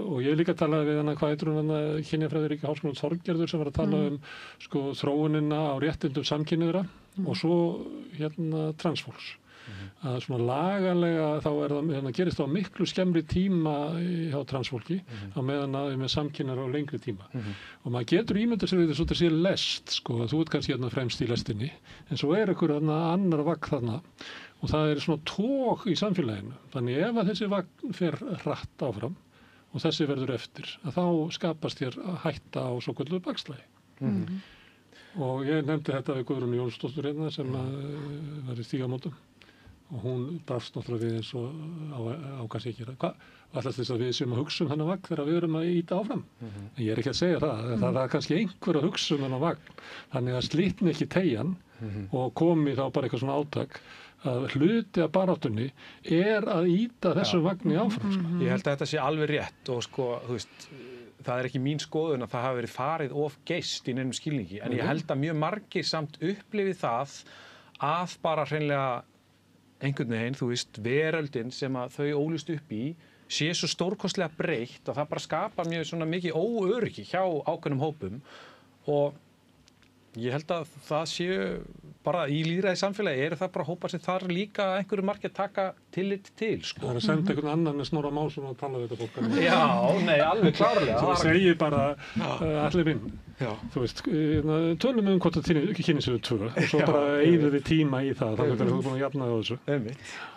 Og ég líka talaði við hana, hvað heitir hún, kynjafræðir í Háskólanum Þorgerður, sem var að tala um sko þróunina á réttindum samkynniðra og svo transfólks. Að svona lagalega þá það gerist á miklu skemmri tíma hjá transfólki á meðan að með samkynnar á lengri tíma. Og maður getur ímyndað sér því þetta sé lest, sko, að þú ert kannski fremst í lestinni, en svo er einhver annar vagn þarna og það er svona tók í samfélaginu. Þannig ef að þessi vagn fer hratt áfram og þessi verður eftir, að þá skapast þér hætta á svo kvöldu bakslægi. Og ég nefndi þetta við Guðrúnu Jónsdóttur hérna sem var í Stígamótum. Og hún drafst náttúrulega við eins og ákast ekki hvað alltaf þess að við séum að hugsa þennan vagn þegar við erum að íta áfram. En ég er ekki að segja það er kannski einhver að hugsa þennan vagn, þannig að slitni ekki teygjan og komi þá bara eitthvað svona átak að hluti af baráttunni er að íta þessum vagni áfram. Sko. Ég held að þetta sé alveg rétt og sko, þú veist, það er ekki mín skoðun að það hafi verið farið of geist í neinum skilningi, en ég held að mjög margir samt upplifið það að bara hreinlega einhvern veginn, þú veist, veröldin sem að þau ólust upp í sé svo stórkostlega breytt og það bara skapar mjög svona mikið óöryggi hjá ákveðnum hópum og ég held að það séu bara í lýðræði samfélagi eru það bara hópar sem þar líka einhverju marki að taka tillit til, sko. Það að senda einhvern annan með Snorra Másson og tala við þetta fólk. Já, nei, alveg klárlega. Svo segir bara allir minn. Já. Þú veist, tölum hvort það kynni sér 2 og svo bara eyðum við tíma í það. Það er þú búin að jafna það á þessu.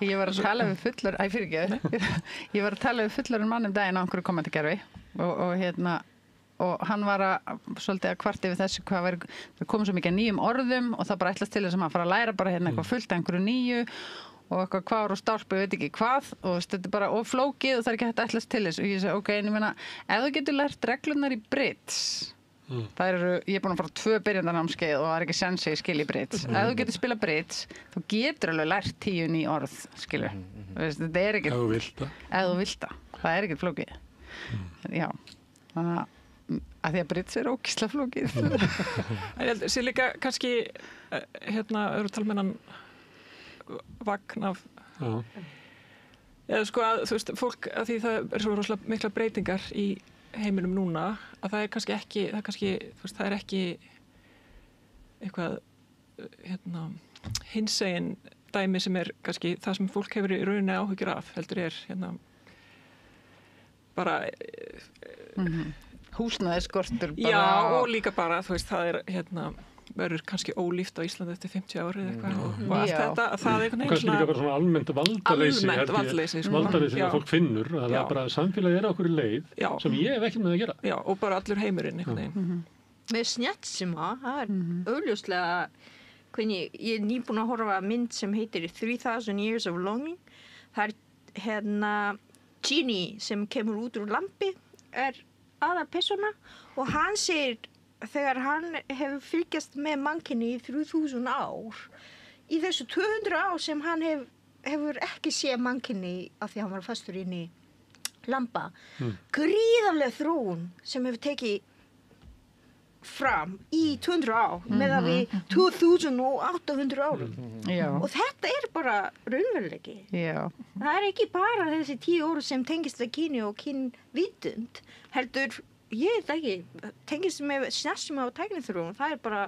Ég var að tala við ég var að tala við fullorðinn mann daginn á einhverju kommentarkerfi og hann var svolítið að kvarta yfir þessu hvað það kom svo mikið nýjum orðum og það bara ætlast til þess að maður fara að læra bara eitthvað fullt af einhverju nýju og eitthvað hvað og stálpu, veit ekki hvað og þetta er bara of flókið og það er ekki hægt að ætlast til þess og ég segi, ok, en ég meina ef þú getur lært reglurnar í Brits það ég er búin að fara 2 byrjandarnámskeið og það er ekki séns að ég skilji Brits ef þú getur spila Brits, þú getur alveg lært 10 ný orð, skilju þetta er ekki, ef þú vilt það er ekki flókið já, þannig að því að Brits er ókísla flókið ég held sér líka kannski eru talmennan vagn af eða sko að þú veist fólk að því það er svo rosalega mikla breytingar í heiminum núna að það er kannski ekki þú veist það er ekki eitthvað hinsegin dæmi sem er kannski það sem fólk hefur í rauninni áhyggjur af heldur er bara húsnæðisskortur bara. Já, og líka bara, þú veist, það er verður kannski ólíft á Íslandi eftir 50 ári eða eitthvað og allt þetta, það er einhvern veginn kannski líka bara svona almennt valdaleysi sem fólk finnur að það bara samfélagi okkur í leið sem ég hef ekki með að gera. Já, og bara allur heimurinn einhvern veginn. Með snjallsíma, það er augljóslega hvernig ég er nýbúin að horfa mynd sem heitir 3000 Years of Longing. Það er Genie sem kemur út úr lampi aðalpersóna og hann segir þegar hann hefur fylgjast með mannkyni í 3000 ár í þessu 200 ár sem hann hefur ekki séð mannkyni af því hann var fastur inn í lampa gríðarleg þróun sem hefur tekið fram í 200 ár meðan við 2800 árum og þetta er bara raunveruleiki það er ekki bara þessi 10 ár sem tengist við kyni og kynvitund heldur, ég veit ekki tengist með snjallsíma og tækniþróun það er bara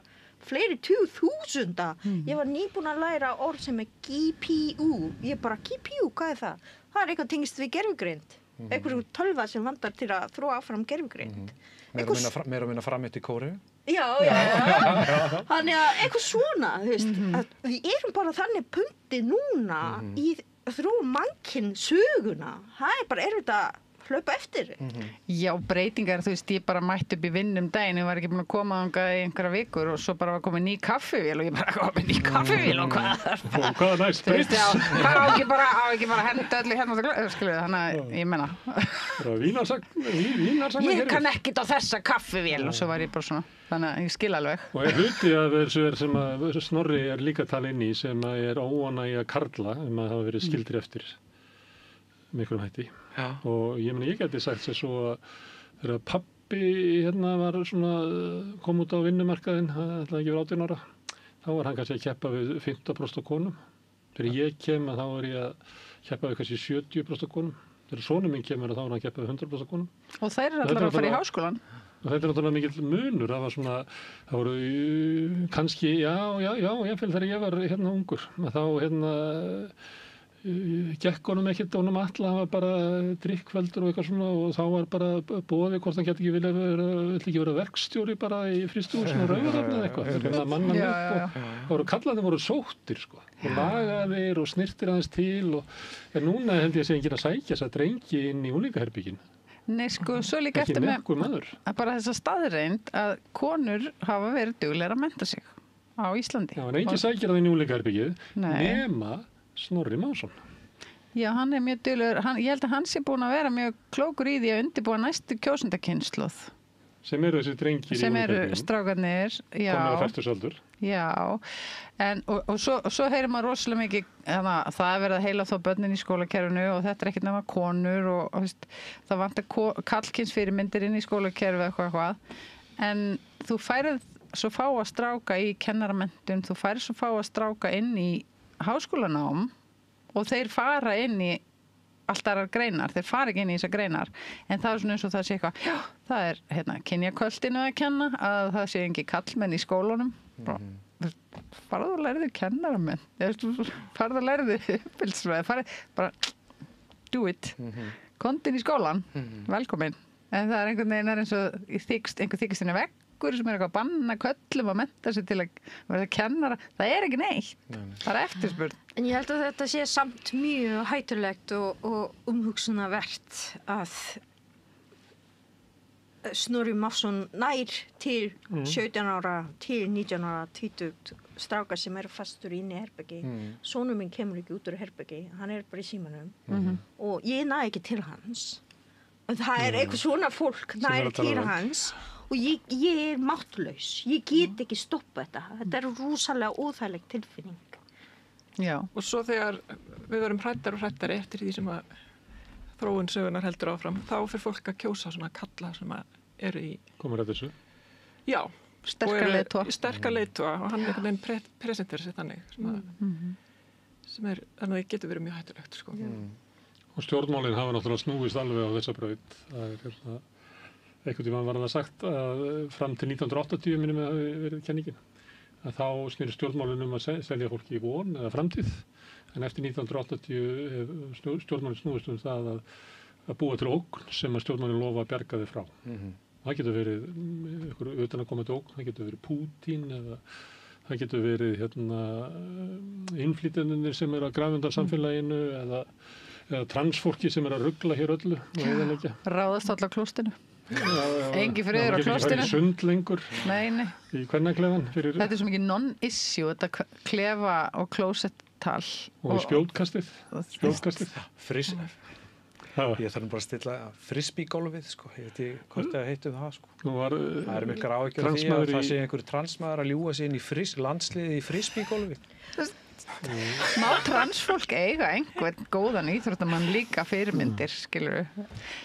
fleiri 2000 ég var nýbúin að læra orð sem er GPU ég bara, GPU, hvað er það? Það er eitthvað tengist við gervigreind einhverjum tölva sem vandar til að þróa áfram gervigreind meira að minna frammitt í Kóreu já þannig að eitthvað svona þú veist, að við erum bara þannig punti núna í þróun mannkyn söguna það er bara erfitt að hlaupa eftir Já, breytingar, þú veist, ég bara mætti upp í vinnum daginn, ég var ekki búin að koma þangað í einhverja vikur og svo bara var komið ný kaffivél og ég bara komið ný kaffivél og hvað er næst Brits? Hvað á ekki bara henda öllu hérna til glöðu, skiluðu, þannig að ég menna Vínarsagna Ég kann ekkert á þessa kaffivél og svo var ég bara svona, þannig að ég skil alveg Og hluti af þessu sem að Snorri er líka talað inn í sem að er óánægja karla að hafa verið skildir eftir miklum hætti og ég geti sagt sér svo að þegar pabbi var svona kom út á vinnumarkaðinn það ætlaði ekki verið 18 ára þá var hann kannski að keppa við 15% af konum þegar ég kem þá er ég að keppa við kannski 70% af konum þegar sonur minn kemur þá er hann að keppa við 100% af konum og þeir eru allar að fara í háskólan og þetta er náttúrulega mikill munur það voru kannski ég fylg þegar ég var ungur þá gekk honum ekkert honum alla, hann var bara drikkveldur og eitthvað svona og þá var bara boðið hvort hann geti ekki vilja vera verkstjóri bara í frystihúsinu og Raufarhöfn eða eitthvað mannan upp og kallarnir voru sóttir sko og lagaðir og snirtir aðeins til en núna held ég að sé enginn að sækja þess að drengi inn í unglingaherbergin Nei sko, svo líka eftir með bara þessa staðreind að konur hafa verið duglegar að mennta sig á Íslandi Já, en enginn sækir það inn í unglingaherbergið nema Snorri Másson. Já, hann er mjög duglegur. Ég held að hann sé búin að vera mjög klókur í því að undirbúa næstu kjósendakynslóð. Sem eru þessi drengir sem eru strákarnir. Já. Komnir á fertugsaldur. Já, og svo heyrir maður rosalega mikið það er verið að heila þá börnin í skólakerfinu og þetta er ekkert nema konur og það vantar kallkyns fyrirmyndir inn í skólakerfi eitthvað. En þú færið svo fáa stráka í kennaramenntun, þú færið svo fáa stráka inn í háskólanám og þeir fara inn í allt aðrar greinar, þeir fara ekki inn í þessar greinar en það er svona eins og það sé eitthvað já, það er kynjakvöldinu að kenna að það sé engi kallmenn í skólunum farðu og lærðu kennaramenn farðu og lærðu uppbyldsfræði bara do it komdu inn í skólan, velkomin en það er einhvern veginn eins og einhver þykist henni veggur sem er eitthvað að banna köllum að mennta sig til að verða kennara það er ekki neitt, það er eftirspurn En ég held að þetta sé samt mjög hættulegt og umhugsunarvert að Snorri Másson nær til 17 ára, til 19 ára, 20 strákar sem eru fastur inni í herbergi. Sonur minn kemur ekki út úr herbergi, hann er bara í símanum og ég næ ekki til hans. Og það er eitthvað svona fólk nær til hans og ég er máttlaus, ég get ekki stoppa þetta. Þetta er rosalega óþægileg tilfinning. Já. Og svo þegar við verum hrættar og hrættari eftir því sem að þróun sögunar heldur áfram, þá fyrir fólk að kjósa svona kalla sem að eru í... Komur þetta þessu? Já. Sterkar leiðtoga. Sterkar leiðtoga og hann einhvern veginn presenterar sér þannig sem er, þannig að það getur verið mjög hættulegt, sko. Og stjórnmálin hafa náttúrulega snúist alveg á þessa braut. Það er einhvern tímann var það sagt að fram til 1980 minnum að hafi verið kenningin. Að þá snýri stjórnmálin að selja fólki í von eða framtíð. En eftir 1980 stjórnmálin snúist það að búa til ógn sem að stjórnmálin lofa að bjarga þið frá. Það getur verið einhver utanaðkomandi ógn, það getur verið Pútín eða það getur verið innflytjendurnir sem eru að grafa undan samfélaginu eða transfólki sem eru að rugla hér öllu og eyðileggja. Ráðast alla klóstinu. Engi friður á klóstinu. Það getur ekki sund lengur í kvennaklefann. Þetta er svo mikið non-issue, þetta klefa og klósettal. Og í spjótkastið. Ég þarf bara að stilla frisbee-gólfið, sko. Ég veit ekki hvort það heitum það, sko. Það er miklar áhyggjur af því að það sé einhverju transmaður að ljúga sig inn í landsliðið í frisbee-gólfið. Má transfólk eiga einhvern góðan íþróttamann líka fyrirmyndir, skilur við?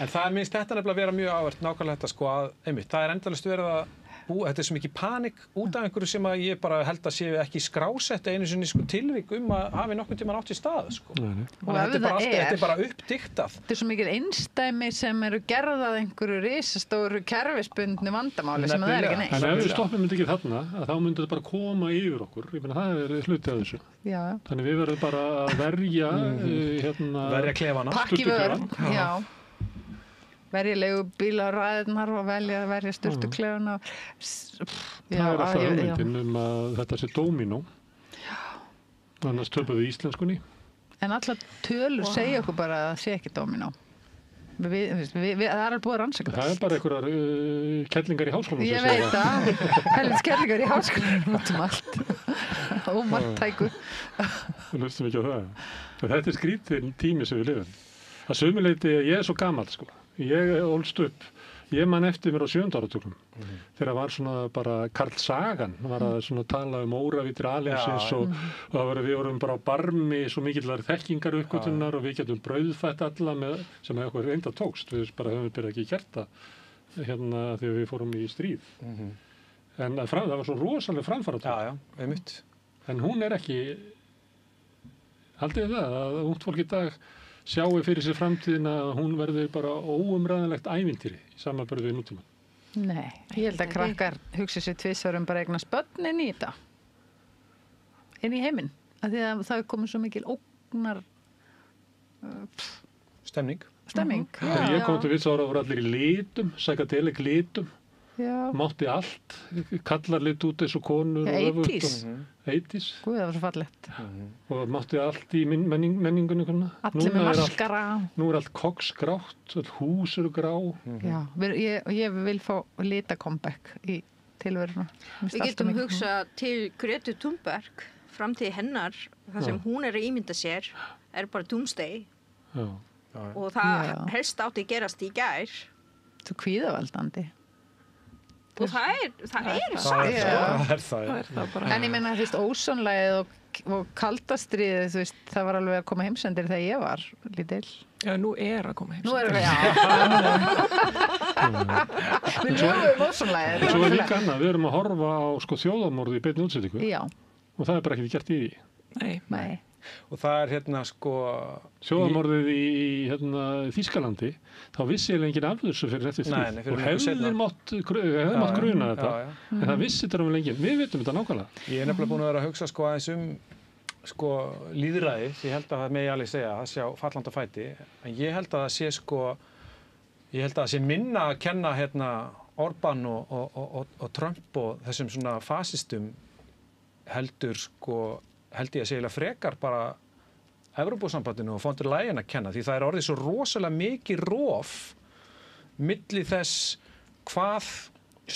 En það er minnst þetta nefnilega að vera mjög áhvert nákvæmlega þetta, sko, að einmitt, það er endalaust verið að þetta er svo mikið panik út af einhverju sem að ég bara held að séu ekki skrásett einu sinni sko tilvík að hafi nokkurn tímann átt í stað, sko. Og ef það þetta er bara uppdiktað. Þetta er svo mikið einstæmi sem eru gerðað einhverju risastóru kerfisbundnu vandamáli sem það er ekki neitt. En ef við stoppum þetta ekki þarna, þá myndi þetta bara koma yfir okkur. Ég meina, það er hluti af þessu. Já. Þannig við verðum bara að verja verja klefana. Pakki vörn, já. Verja leigubílaræðirnar og verja sturtuklefana. Það er alltaf hugmyndin að þetta sé dóminó. Annars töpum við íslenskunni. En allar tölur segja okkur bara að það sé ekki dóminó. Það er alveg búið að rannsaka það. Það er bara einhverjar kellingar í háskólanum. Ég veit það. Helvits kellingar í háskólanum út allt. Ómartæku. Við hlustum ekki á það. Þetta er skrítinn tími sem við lifum. Það sömuleyti ég er svo gamall, sko. Ég ólst upp, ég man eftir mér á 7. áratugnum þegar var svona bara Carl Sagan var að svona tala óravítir alheimsins og við vorum bara á barmi svo mikillar þekkingar uppgötunar og við getum brauðfætt alla sem eitthvað reynda tókst, við bara höfum byrjað ekki gert það þegar við fórum í stríð en það var svo rosalega framfaratók einmitt. En hún er ekki haldið það að ungt fólk í dag sjáu fyrir sér framtíðina að hún verður bara óumræðanlegt ævintýri í samanburði við nútímann. Nei, ég held að krakkar hugsa sér tvisvar bara eignast börn inn í þetta. Inn í heiminn. Af því að það er komið svo mikil ógnar stemning. Þegar ég kom til Vitsára voru allir í litum, psychedelic litum. Mátti allt. Kallar lit út eins og konur. 80s. Guð, það var svo fallegt. Og mátti allt í menningunni. Allir með maskara. Nú er allt koksgrátt, all hús eru grá. Já, ég vil fá lita comeback í tilveruna. Við getum hugsað til Grötu Thunberg, framtíð hennar, það sem hún er að ímynda sér, er bara doomsday. Og það helst átti að gerast í gær. Þú kvíðavaldandi. Og það er það bara. En ég meina, þú veist, ósonlægið og kaldastriðið, þú veist, það var alveg að koma heimsendir þegar ég var lítil. Já, nú er að koma heimsendir. Nú er Við lögum ósonlægið. Svo er líka annað, við erum að horfa á þjóðarmorð í beinni útsetningu. Já. Og það er bara ekki gert í því. Nei. og það hérna sko Sjóðamorðið í Þýskalandi, þá vissi ég enginn af þessu fyrir eftir Nei, stríð og hefði mátt gruna þetta, en það vissi þetta lengi. Við vitum þetta nákvæmlega. Ég er nefnilega búin að vera að hugsa sko aðeins sko lýðræði, ég held að það megi alveg segja að sjá fallandi á fæti, en ég held að það sé sko, ég held að það sé minna að kenna hérna Orbán og Trump og þessum svona fasistum held ég að segja frekar bara Evrópusambandinu og von der Leyen að kenna, því það er orðið svo rosalega mikið rof milli þess hvað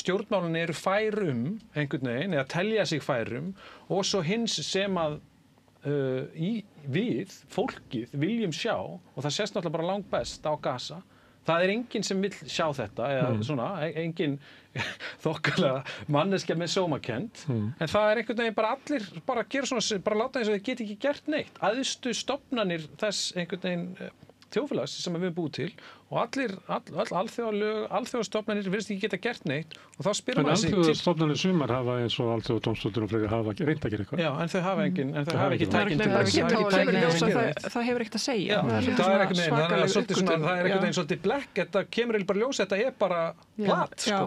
stjórnmálin eru færum einhvern veginn, eða telja sig færum, og svo hins sem að við, fólkið, viljum sjá, og það sést náttúrulega bara langt best á Gaza. Það er enginn sem vill sjá þetta, eða svona, enginn þokkalega manneskja með sómakennd, en það er einhvern veginn bara allir, bara gera svona, bara láta eins og þeir geti ekki gert neitt. Æðstu stofnanir þess einhvern veginn þjóðfélags sem við búum til, og alþjóðastofnanir virðist ekki geta gert neitt, og þá spyrir maður sig... En alþjóðastofnanir sumar hafa eins og alþjóðadómstóllinn og fleiri hafa reynt að gera eitthvað. Já, en þau hafa engin, en þau hafa ekki tækinn til þess. Það hefur ekkert að segja. Það er einhvern veginn svolítið blekk, þetta kemur bara ljós, þetta er bara platt, sko.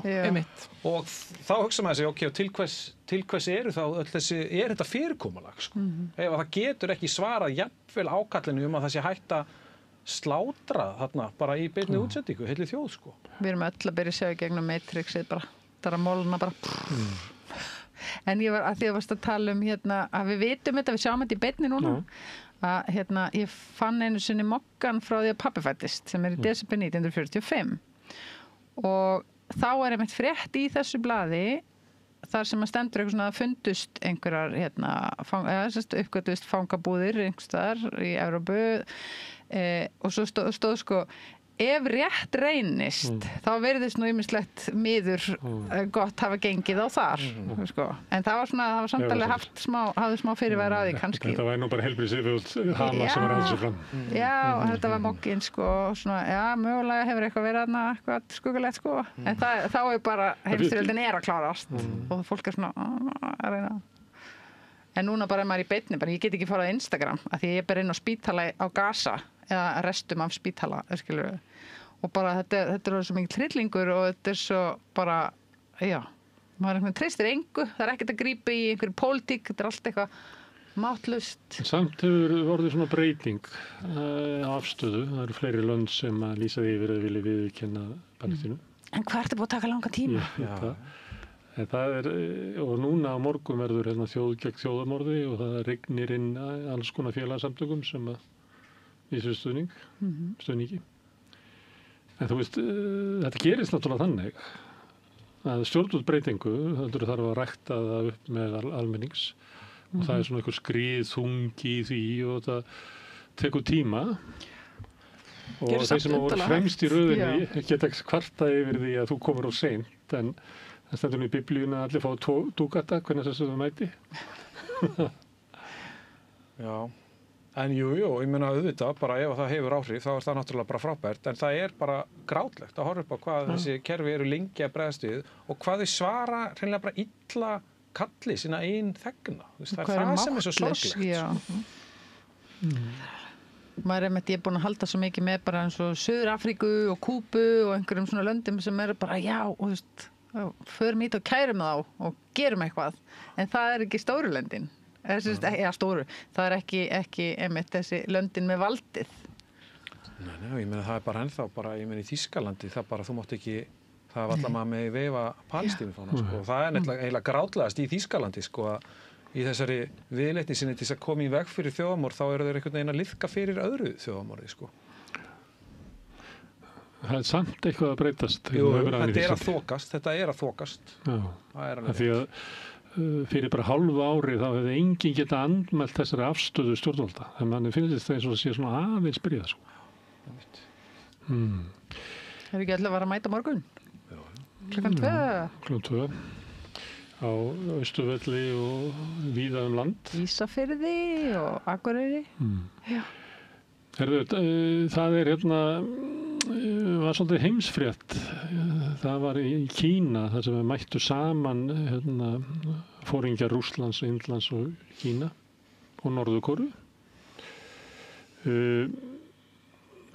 Og þá hugsa maður sig, ok, til hvers eru þá öll þessi, er þetta fyrirkomulag, sko. Ef það getur ekki svarað jafnvel ákallinu að það sé hægt að slátra þarna bara í beinni útsendingu, heilli þjóð, sko. Við erum öll að byrja að sjá í gegnum Matrixið bara, það er að molna bara. En ég var, að því að varst að tala hérna, að við vitum þetta, við sjáum þetta í beinni núna, að ég fann einu sinni mokkan frá því að pabbi fættist, sem í desember 1945. Og þá einmitt frétt í þessu blaði, þar sem að stendur eitthvað svona að fundust einhverjar uppgötust fangabúðir einhverstaðar í Evrópu, og svo stóð sko, ef rétt reynist þá verðist nú ýmislegt miður gott hafa gengið á þar, sko. En það var samtalið hafði smá fyrirværi á því kannski. Þetta var nú bara heilbrigðisyfirvöld Hama sem var að þessu fram. Já, þetta var mokkinn, sko, svona, já, mögulega hefur eitthvað verið þarna eitthvað skugulegt, sko. En þá er bara heimsstyrjöldin að klárast og fólk er svona að reyna. En núna bara maður í beinni, bara ég get ekki farað á Instagram, af því ég er bara inn á spítala á Gaza, eða restum af spítala, skilur. Og bara þetta er svo mikið trillingur og þetta er svo bara, já, maður treystir engu, það er ekkert að grípa í einhverju pólitík, þetta er allt eitthvað máttlaust. Samt hefur orðið svona breyting afstöðu, það eru fleiri lönd sem að lýsa því yfir að vilja viðurkenna Palestínu. En hvað ertu búið að taka langan tíma? Já. En það er, og núna á morgun verður þjóð gegn þjóðarmorði og það rignir inn alls konar félagsamtökum sem að vísu stuðningi. En þú veist, þetta gerist náttúrulega þannig að stjórnvöldbreytingu, heldur þarf að rækta það upp með almennings og það er svona eitthvað skriðþungi í því og það tekur tíma og þeir sem voru fremst í röðinni geta kvarta yfir því að þú komur á seint, en það stendur í biblíunni að allir fá dúkata, hvernig þess að það mæti. Já, en jú, ég meina auðvitað, bara ef það hefur áhrif, þá er það náttúrulega bara frábært, en það er bara grátlegt að horfa upp á hvað þessi kerfi eru lengi að bregðast við og hvað þau svara hreinlega bara illa kalli sína einn þegna. Það er það sem er svo sorglegt. Maður ég er búin að halda svo mikið með bara eins og Suður-Afríku og Kúbu og einhverjum svona löndum sem eru bara já, og þú veist, förum hít og kærum þá og gerum eitthvað, en það er ekki stóru löndin, stóru, það er ekki einmitt þessi löndin með valdið. Nei, ég meina það er bara ennþá bara, ég meina í Þýskalandi, það bara, þú mátt ekki, það var alltaf maður með veifa Palestínufána, sko, og það er eiginlega grátlegast í Þýskalandi, sko, að í þessari viðleitni sinni til þess að koma í veg fyrir þjóðamorð, þá eru þeir einhvern veginn að liðka fyrir öðru þjóðamorði, sko. Það er samt eitthvað að breytast. Jú, þetta er að þokast. Já, því að fyrir bara hálfu ári þá hefði enginn geta andmælt þessari afstöðu stjórnvalda. En manni finnst þetta eins og að sé svona aðeins byrjað, sko. Hefur ekki allir að mæta morgun? Klukkan 2? Klukkan 2. Á Austurvelli og víða land. Ísafirði og Akureyri. Já. Það er var svolítið heimsfrétt. Það var í Kína þar sem við mættu saman foringjar Rússlands, Indlands og Kína og Norður-Kóreu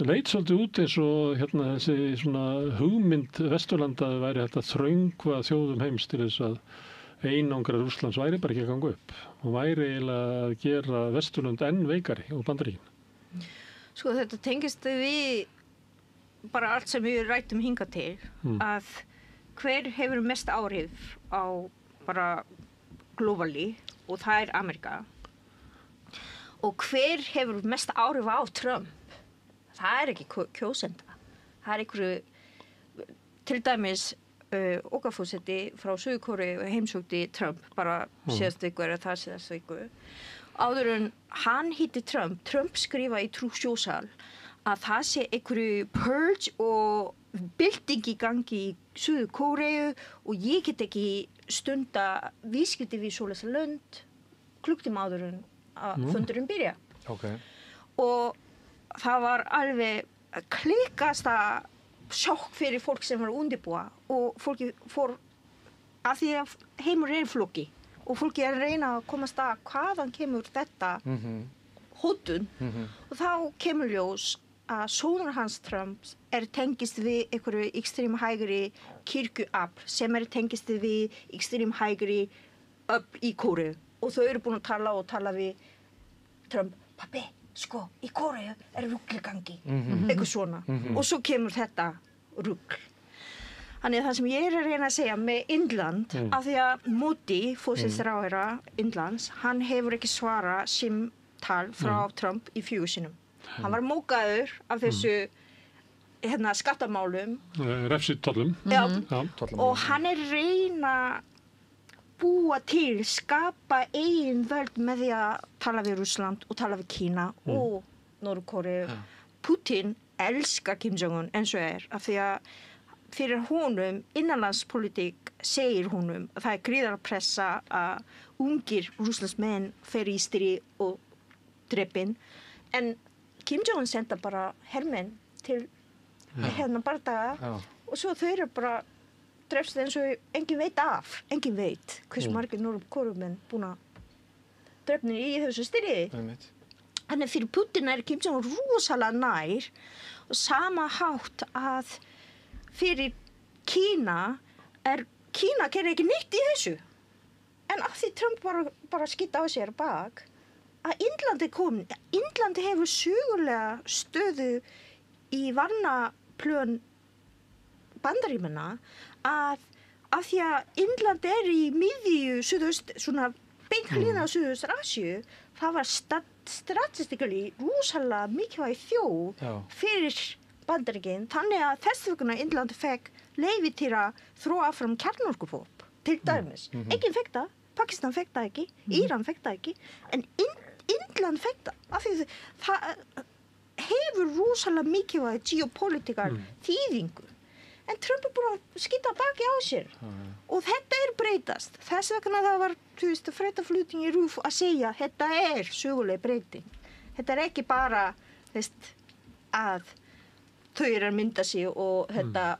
leit svolítið út eins og hérna þessi svona hugmynd Vesturlanda væri hægt að þröngva þjóðum heims til þess að einangra Rússlands væri bara ekki að ganga upp og væri eiginlega að gera Vesturlönd enn veikari og Bandaríkin. Sko þetta tengist við bara allt sem við rættum hingað til að hver hefur mest áhrif á bara globally og það er Amerika og hver hefur mest áhrif á Trump það er ekki kjósenda það er einhverju til dæmis okkar fórseti frá Suður-Kóreu heimsótti Trump bara síðast viku eða það síðast viku áður en hann hitti Trump skrifa í Truth Social að það sé einhverju purge og bylting í gangi í Suður-Kóreu og ég get ekki stunda viðskipti við svoleiðis lönd klukktíma áður en að fundurinn byrja. Okay. Og það var alveg klikkasta sjokk fyrir fólk sem var undirbúa og fólki fór að því að heimur er flóki og fólki er að reyna að komast að hvaðan kemur þetta hótun og þá kemur ljós að sonur hans Trump tengist við einhverju extreme hægri kirkjuafl sem tengist við extreme hægri öfl í Kóreu og þau eru búin að tala við Trump, pabbi, sko, í Kóreu rugl í gangi, eitthvað svona og svo kemur þetta rugl. Þannig að það sem ég að reyna að segja með Indland, af því að Modi, forsætisráðherra Indlands, hann hefur ekki svarað símtal frá Trump í 4 sinnum. Hann var mókaður af þessu skattamálum. Refsitollum. Já, og hann reyna búa til, skapa eigin völd með því að tala við Rússland og tala við Kína og Norður-Kóreu. Putin elskar Kim Jong-un eins og af því að fyrir honum, innanlandspolitík segir honum að það gríðarleg pressa að ungir rússlandsmenn fer í stríð og drepin. En Kim Jong-un senda bara hermenn til bardaga og svo þau eru bara drefst eins og engin veit hversu margir Norður-Kóreumenn búin að drefnir í þessu stríði. Þannig fyrir Putin Kim Jong-un rosalega nær og sama hátt að fyrir Kína Kína gerir ekki neitt í þessu. En að því Trump bara skýta á sér bak að Indlandi komin. Indlandi hefur sögulega stöðu í varnarplön Bandaríkjanna að því að Indland í miðju suðaust, svona beint hlýðina á Suðaustur-Asíu, það var strategically rosalega mikilvæg þjóð fyrir Bandaríkin, þannig að þess vegna Indland fekk leyfi til að þróa fram kjarnorkuvopn, til dæmis. Enginn fekk það, Pakistan fekk það ekki, Íran fekk það ekki, en Indland fekk það, af því það hefur rosalega mikilvæg geopolitikal þýðingu. En Trump búin að skýta baki á sér og þetta breytast. Þess vegna það var, fréttaflutning í RÚV að segja þetta söguleg breyting. Þetta ekki bara, að þau eru að mynda sig og þetta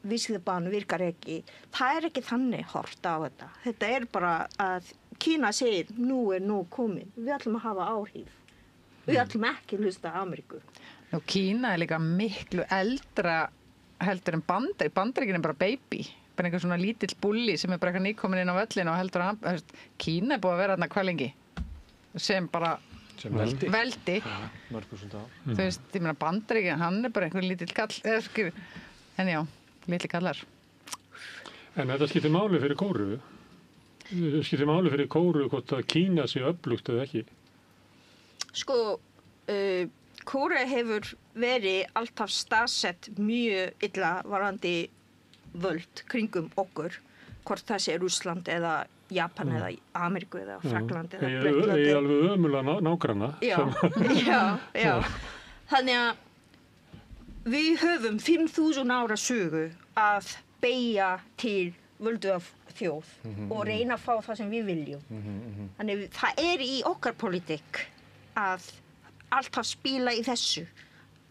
viðskiptabann virkar ekki. Það ekki þannig hort á þetta. Þetta bara að Kína segir nú nóg komin. Við ætlum að hafa áhrif. Við ætlum ekki að hlusta á Ameríku. Og Kína líka miklu eldra heldur en Bandaríkin bara baby, bara einhver svona lítill bulli sem bara eitthvað nýkomin inn á völlin og heldur að Kína búið að vera þarna hvað lengi sem bara sem veldi. Þú veist, ég meina Bandaríkin, hann bara einhver lítill kall en já, lítill kallar. En þetta skiptir máli fyrir Kóreu. Skiptir máli fyrir Kóreu hvort að Kína sé öflugt eða ekki. Sko, Kórea hefur verið alltaf staðsett mjög illa varandi völd kringum okkur, hvort það sé Rússland eða Japan eða Ameríku eða Frakland eða Bretland. Ég alveg ömulega nágranna. Já. Þannig að við höfum 5.000 ára sögu að beygja til völdu af þjóð og reyna að fá það sem við viljum. Þannig það í okkar politík að alltaf spila í þessu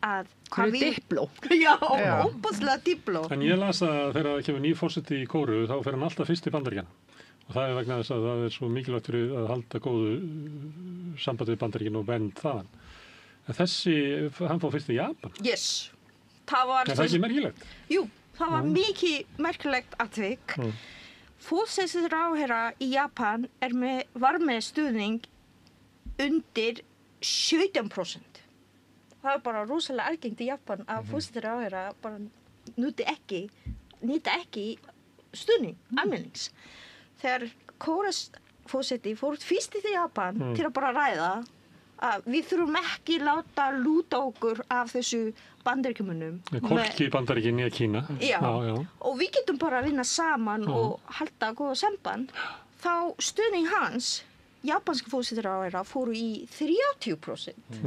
að hvað við dipló. Já, óbúðslega dipló. En ég las að þegar það kemur ný forseti í Kóreu þá fer hann alltaf fyrst í Bandaríkjana og það vegna þess að það svo mikilvægt fyrir að halda góðu sambandi við Bandaríkin og vernd þaðan. Þessi, hann fór fyrst í Japan. Yes. Það var... Er það ekki merkilegt? Jú, það var mikið merkilegt atvik. Forsætisráðherra í Japan var með stuðning undir 17%. Það var bara rosalega algengt í Japan að forsætisráðherra bara nýta ekki stuðning almennings. Þegar Kóresforseti fór fyrst til Japan til að bara ræða að við þurfum ekki láta lúta okkur af þessu Bandaríkjamönnum. Hvorki Bandaríkin eða Kína. Já, og við getum bara að vinna saman og halda góða samband. Þá stuðning hans, japanski forsætisráðherra, fóru í 30%.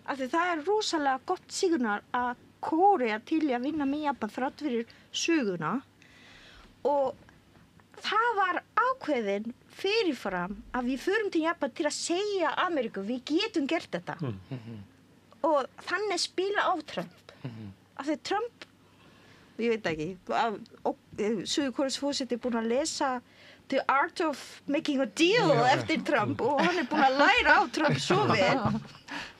Af því það er rosalega gott signal að Kórea til að vinna með Japan þrátt fyrir söguna. Og það var ákveðin fyrirfram að við förum til Japan til að segja Ameríku, við getum gert þetta. Og þannig spila á Trump. Af því Trump, ég veit ekki, Suður-Kóreas forseti búin að lesa The Art of Making a Deal eftir Trump og hann búin að læra á Trump svo vel.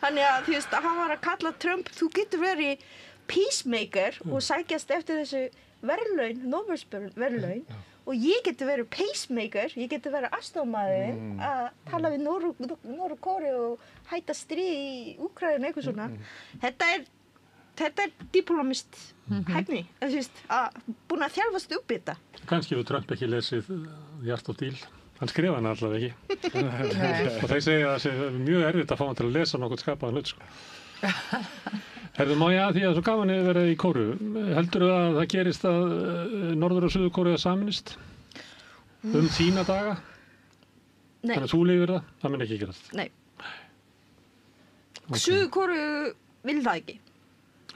Þannig að þú veist, hann var að kalla Trump, þú getur verið peacemaker og sækjast eftir þessu verðlaun, Nóbelsverðlaun. Og ég geti verið pacemaker, ég geti verið aðstofmaður að tala við Norður-Kóreu og hætta stríð í Úkraínu eitthvað svona. Þetta er diplomist hæfni, að búin að þjálfast upp í þetta. Kannski hefur Trump ekki lesið The Art of Deal. Hann skrifa hann allavega ekki. Og þeir segja að það sé mjög erfitt að fá hann til að lesa nokkuð skapaðan hlut, sko. Herðu, má ég að því að svo gaman hefur verið í Kóreu. Heldurðu að það gerist að Norður- og Suður-Kórea saminist þína daga? Nei. Þannig að þú lifir það? Það mun ekki gerast. Nei. Suður-Kóreu vil það ekki.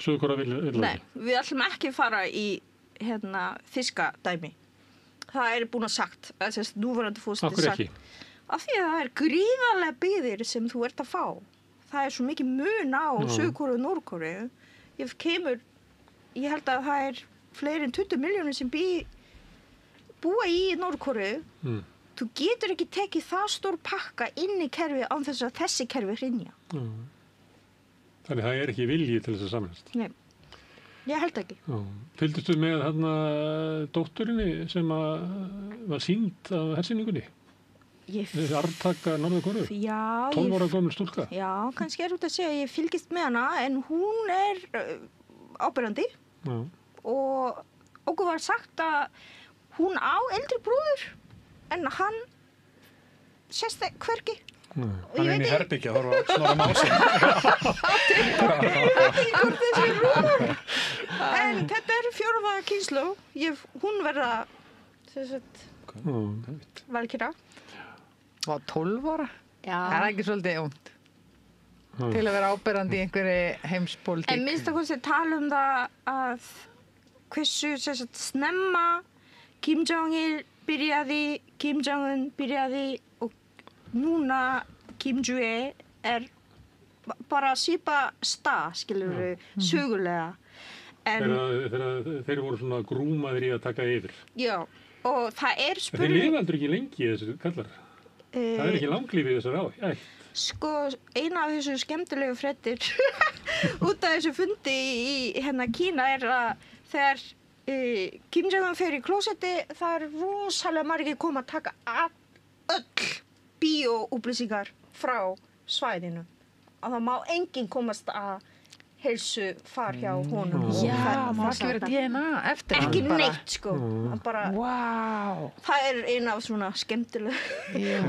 Suður-Kórea vil það Nei, ekki? við ætlum ekki fara í fiskadæmi. Það er búin að sagt, núverandi fórseti Af hverju ekki? Af því að það er gríðarlega byggðir sem þú ert að fá. Það er svo mikið mun á Suður-Kóreu og Norður-Kóreu. Ég held að það er fleiri en 20 milljónir sem búa í Norður-Kóreu. Þú getur ekki tekið það stór pakka inn í kerfi án þess að þessi kerfi hrynja. Þannig það er ekki vilji til þess að saminast? Nei, ég held ekki. Fylgdistu með dótturinni sem var sýnd af hersýningunni? Þessi arftaka Norður-Kóreu? Já. 12 ára gömul stúlka? Já, kannski er út að segja að ég fylgist með hana, en hún er áberandi. Og okkur var sagt að hún á eldri bróður, en hann sést hvergi. Hann er inn í herbyggja, þá var Snorra Másson. Ég veit ekki hvort þessi rúður. En þetta er 4. kynslóð. Hún verða valkyrra. Og 12 ára? Já. Það er ekki svolítið ungt til að vera áberandi í einhverju heimspólitík. En minnst að hversu tala það að hversu snemma Kim Jong-il byrjaði, Kim Jong-un byrjaði og núna Kim Jong-il er bara að svipa stað, skilur við, sögulega. Þeir voru svona grúmaðir í að taka yfir. Já, og það er Þeir lifa aldrei ekki lengi þessi kallar. Það er ekki langlífið þessar ætt. Sko, eina af þessu skemmtilegu fréttir út af þessu fundi í Kína er að þegar Kim Jong-un fer í klósetti, það er rosalega margir koma að taka öll bíóupplýsingar frá svæðinu. Að það má enginn komast að heilsu far hjá honum. Já, má ekki vera DNA eftir hann ekki bara. Neitt, sko. Bara, Vá. það er eina af svona skemmtilega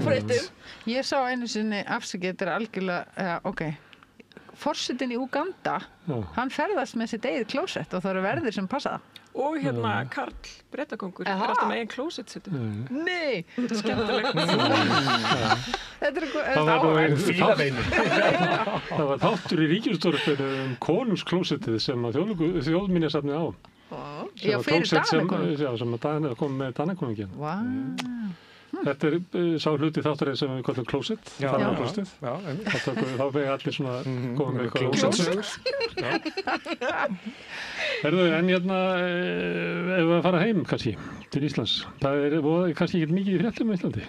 fréttum. Ég sá einu sinni afsakið, þetta er algjörlega, forsetinn í Uganda, hann ferðast með sitt eigið klósett og það eru verðir sem passa það. Og Karl Bretakongur er alltaf með einn klósettsetu. Nei! Skemmtilegt. Þetta er Það var þáttur í Ríkisútvarpinu konungsklósettið sem að þjóðminjasafnið á. Já, fyrir Danakonung. Já, sem að kom með Danakonungin. Vá. Þetta er sá hluti þátturinn sem við kallum klósett. Klósettið. Þá vegi allir svona koma með klósettsögur. Herðu, en ef við að fara heim kannski til Íslands. Það er kannski ekki mikið í fréttum í Íslandi.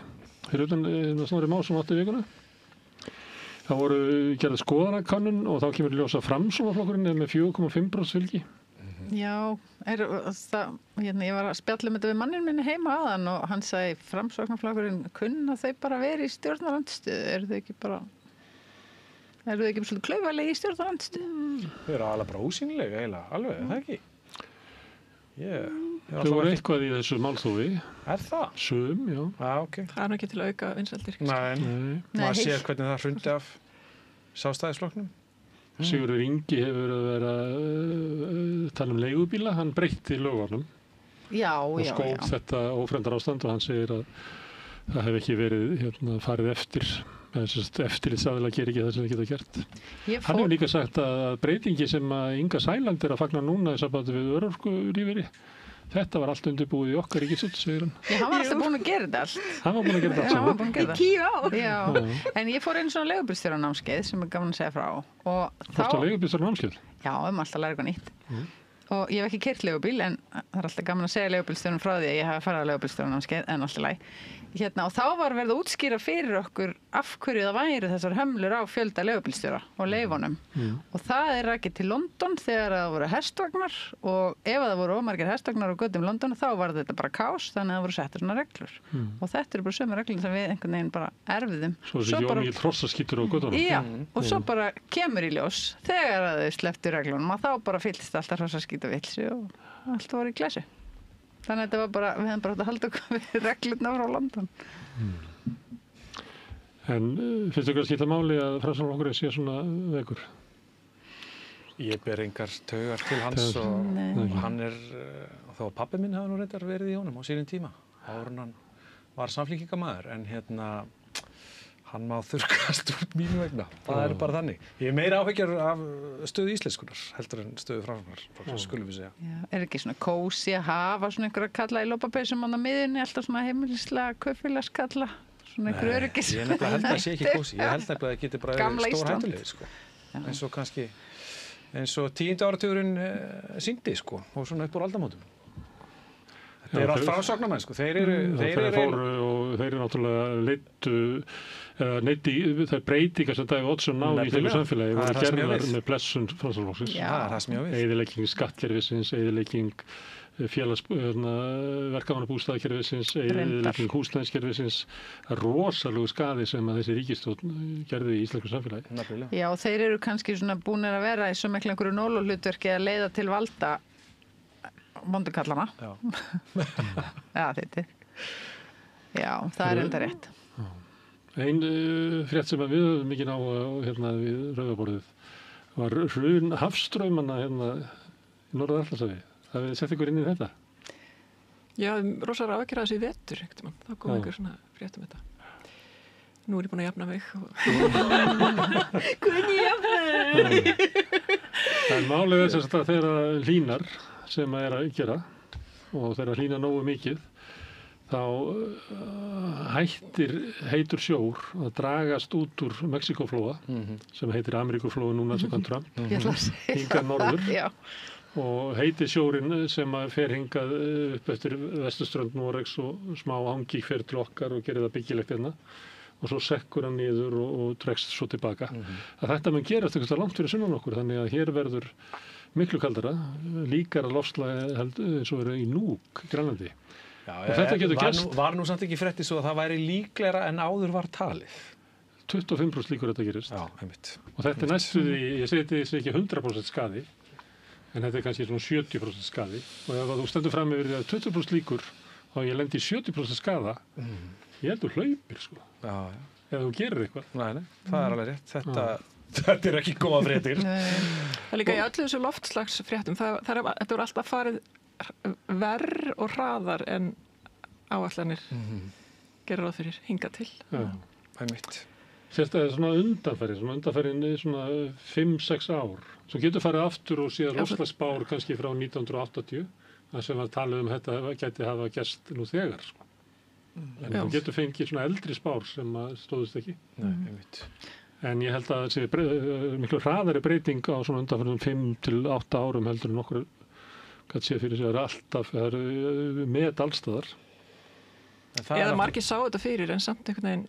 Fyrir utan Snorri Másson 8 vikuna. Það voru gerða skoðanakönnun og þá kemur ljósa Framsóknarflokkurinn með 4,5% fylgi. Já, ég var að spjalla þetta við mannin minni heima aðan og hann sagði Framsóknarflokkurinn kunna þau bara verið í stjórnarandstöðu, eru þau ekki svolítið klaufalegi í stjórnarandstöðu? Þau eru alveg bara ósýnilega eiginlega, alveg, er það ekki? Þau voru eitthvað í þessu málþófi. Er það? Sum, já. Ok. Það er nú ekki til að auka vinsældir. Nei. Maður sér hvernig það hrundi af Sjálfstæðisflokknum. Sigurður Ingi hefur verið að tala leigubíla, hann breytti lögunum og skóp þetta ófremdarástand og hann segir að það hef ekki verið farið eftir. Eftirlitsaðilega gerir ekki það sem það geta gert. Hann hefur líka sagt að breytingi sem að Inga Sæland er að fagna núna í sambandi við örorkulífeyri, þetta var allt undirbúið í okkar ríkisstjórn, segir hann. Já, hann var alltaf búinn að gera þetta allt. Hann var búinn að gera þetta allt. Hann var búinn að gera þetta. 10 ár. Já, en ég fór einu svona leigubílstjóranámskeið sem er gaman að segja frá. Fórstu á leigubílstjóranámskeið? Já, alltaf að læra eitthvað nýtt. Og ég hef ekki keyrt leigubíl en það er alltaf gaman að segja leigubílstjórum frá því að ég hef farið á leigubílstjóranámskeið en alltaf læg. Og þá var verið að útskýra fyrir okkur af hverju það væri þessar hömlur á fjölda leigubílstjóra og leifunum. Og það er rakið til London þegar það voru hestvagnar og ef það voru ómargir hestvagnar á götum London þá var þetta bara kaos þannig að það voru settur svona reglur. Og þetta eru bara sömu reglur sem við einhvern veginn bara erfiðum. Svo þessi jómíl hrossaskítur á götunum. Já, og svo bara kemur í ljós þegar þau slepptu reglunum og þá bara fyllist alltaf hrossaskítavilsi og allt voru í glæsi. Þannig að þetta var bara, við hefum bara átt að halda okkur við reglurna frá London. En finnst þú ekki að skipta máli að Framsóknarflokkurinn sé svona vekur? Ég ber engar taugar til hans og hann þó að pabbi minn hafi nú reyndar verið í honum á sínum tíma. Áður en hann var samfylkingarmaður en hann má þurrkast út mínu vegna. Það er bara þannig. Ég er meira áhyggjur af stöðu íslenskunar heldur en stöðu Framsóknar, skulum við segja. Já, er ekki svona kósi að hafa svona einhverja kalla í lópapeysum á miðjunni, alltaf svona heimilislega kaupfélagskalla, svona einhver öryggis. Ég nefnilega held að það sé ekki kósi. Ég held nefnilega að það geti bara stór hættulegir, sko. Eins og 10. áratugurinn sýndi, sko, og svona upp úr aldamótum. Þeir eru allt Framsóknarmenn, sko. Þeir eru náttúrulega þær breytingar sem Davíð Oddsson náði í þeirra samfélagi voru gerðar með blessun Framsóknarflokksins. Já, það er smjá við. Eyðilegging skattkerfisins, eyðilegging verkamannabústaðakerfisins, eyðilegging húsnæðiskerfisins, rosalegu skaði sem að þessi ríkisstjórn gerði í íslensku samfélagi. Já, og þeir eru kannski svona búnir að vera í svo miklu einhverju nóluhlutverki að leiða til valda vondukallana. Já, þetta. Já, það er enda rétt. Ein frétt sem við höfum mikið á við Rauðaborðið var hrun hafstraumana í Norður-Atlantshafi. Hafið þið sett ykkur inn í þetta? Já, rosalega áhyggjur af þessu í vetur, þá kom einhver svona frétt um þetta. Nú er ég búin að jafna mig. Hvernig jafna þig? En málið er sem sagt að þegar hlýnar sem að er að gera og þegar hlýnar nógu mikið þá hættir heitur sjór að dragast út úr Mexíkóflóa sem heitir Ameríkuflóa núna sem kann Trump hingað norður og heitir sjórinn sem að fer hingað upp eftir vesturströnd Noregs og smá hangík fer til okkar og gerir það byggilegt hérna og svo sekkur hann niður og dregst svo tilbaka. Að þetta mun gerast eitthvað langt fyrir sunnan okkur þannig að hér verður miklu kaldara, líkara loftslag eins og eru í Núk, Grænlandi. Já, og þetta getur gerst. Var nú samt ekki frétti svo að það væri líklegra en áður var talið. 25% líkur þetta gerist. Já, einmitt. Og þetta er næstu því, ég segi þetta ekki 100% skaði, en þetta er kannski svona 70% skaði. Og ef þú stendur fram yfir því að 20% líkur og ég lendi í 70% skaða, ég held þú hlaupir, sko. Já. Ef þú gerir eitthvað. Nei, það er alveg rétt. Þetta er ekki góða fréttir. Það er líka í öllu þessu loftslagsfréttum. Þetta voru alltaf farið verr og hraðar en áætlanir gerir ráð fyrir hingað til. Já, einmitt. Sérstaklega svona undanfærin svona 5-6 ár. Svo getur farið aftur og síðan loftslagsspár kannski frá 1980, það sem var talið þetta gæti hafa gerst nú þegar, sko. En þú getur fengið svona eldri spár sem stóðust ekki. Nei, einmitt. En ég held að það sé miklu hraðari breyting á svona undanfærin 5-8 árum heldur en okkur gæti sé fyrir sig að það er met allstaðar. Eða margir sá þetta fyrir en samt einhvern veginn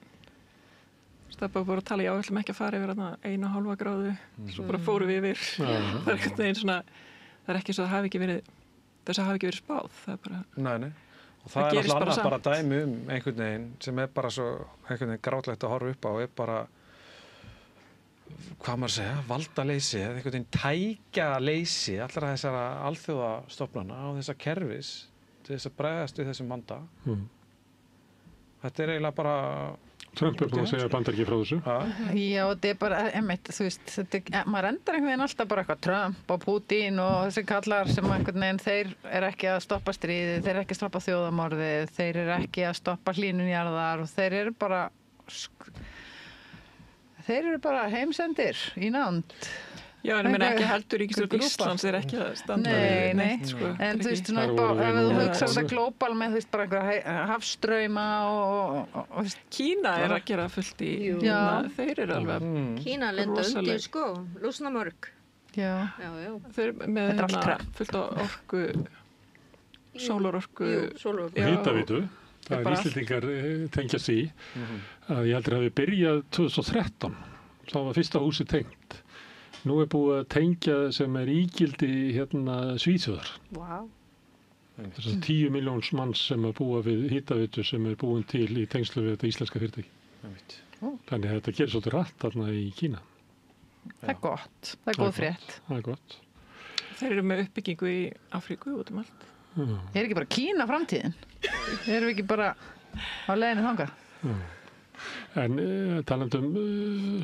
Það er bara búin að tala, já, við ætlum ekki að fara yfir 1,5 gráðu, svo bara fórum við yfir. Það er einhvern veginn svona, það er ekki svo að hafi ekki verið spáð, það er bara... Nei. Og það er gerist alltaf bara annað bara dæmi einhvern veginn sem er bara svo einhvern veginn grátlegt að horfa upp á, er bara, hvað maður segja, valdaleysi, eða einhvern veginn tækjaleysi allra þessara alþjóðastofnana á þessa kerfis til þess að bregðast við þessum vanda. Þetta er eiginlega bara... Trump er búin að segja Bandaríki frá þessu. Já, þetta er bara, þú veist, maður endar einhvern veginn alltaf bara eitthvað Trump og Putin og þessi kallar sem einhvern veginn, þeir eru ekki að stoppa stríðið, þeir eru ekki að stoppa þjóðamorðið, þeir eru ekki að stoppa hlýnun jarðar og þeir eru bara heimsendir í nánd. Já, en ég meina ekki heldur ríkisstjórn Íslands er ekki að standa við neitt, sko. En þú veist, ef þú hugsar þetta glóbal með, þú veist, bara einhverja hafstrauma og Kína er að gera fullt í, þeir eru alveg Kína lenda undir, sko, lúsnamörg. Já. Þeir eru með fullt á orku, sólarorku. Hitavitu, það er Íslendingar tengjast í, að ég heldur að við byrjað 2013, þá var fyrsta húsi tengt. Nú er búið að tengja sem er ígildi Svíþjóðar. Vá. Þess að 10 miljóns manns sem að búa við hitavitu sem er búin til í tengslu við þetta íslenska fyrirtæki. Þannig að þetta gerir svolítið rætt þarna í Kína. Það er gott. Það er góð frétt. Það er gott. Þeir eru með uppbyggingu í Afríku út allt. Er ekki bara Kína framtíðin? Erum við ekki bara á leiðinni þangað? En talandum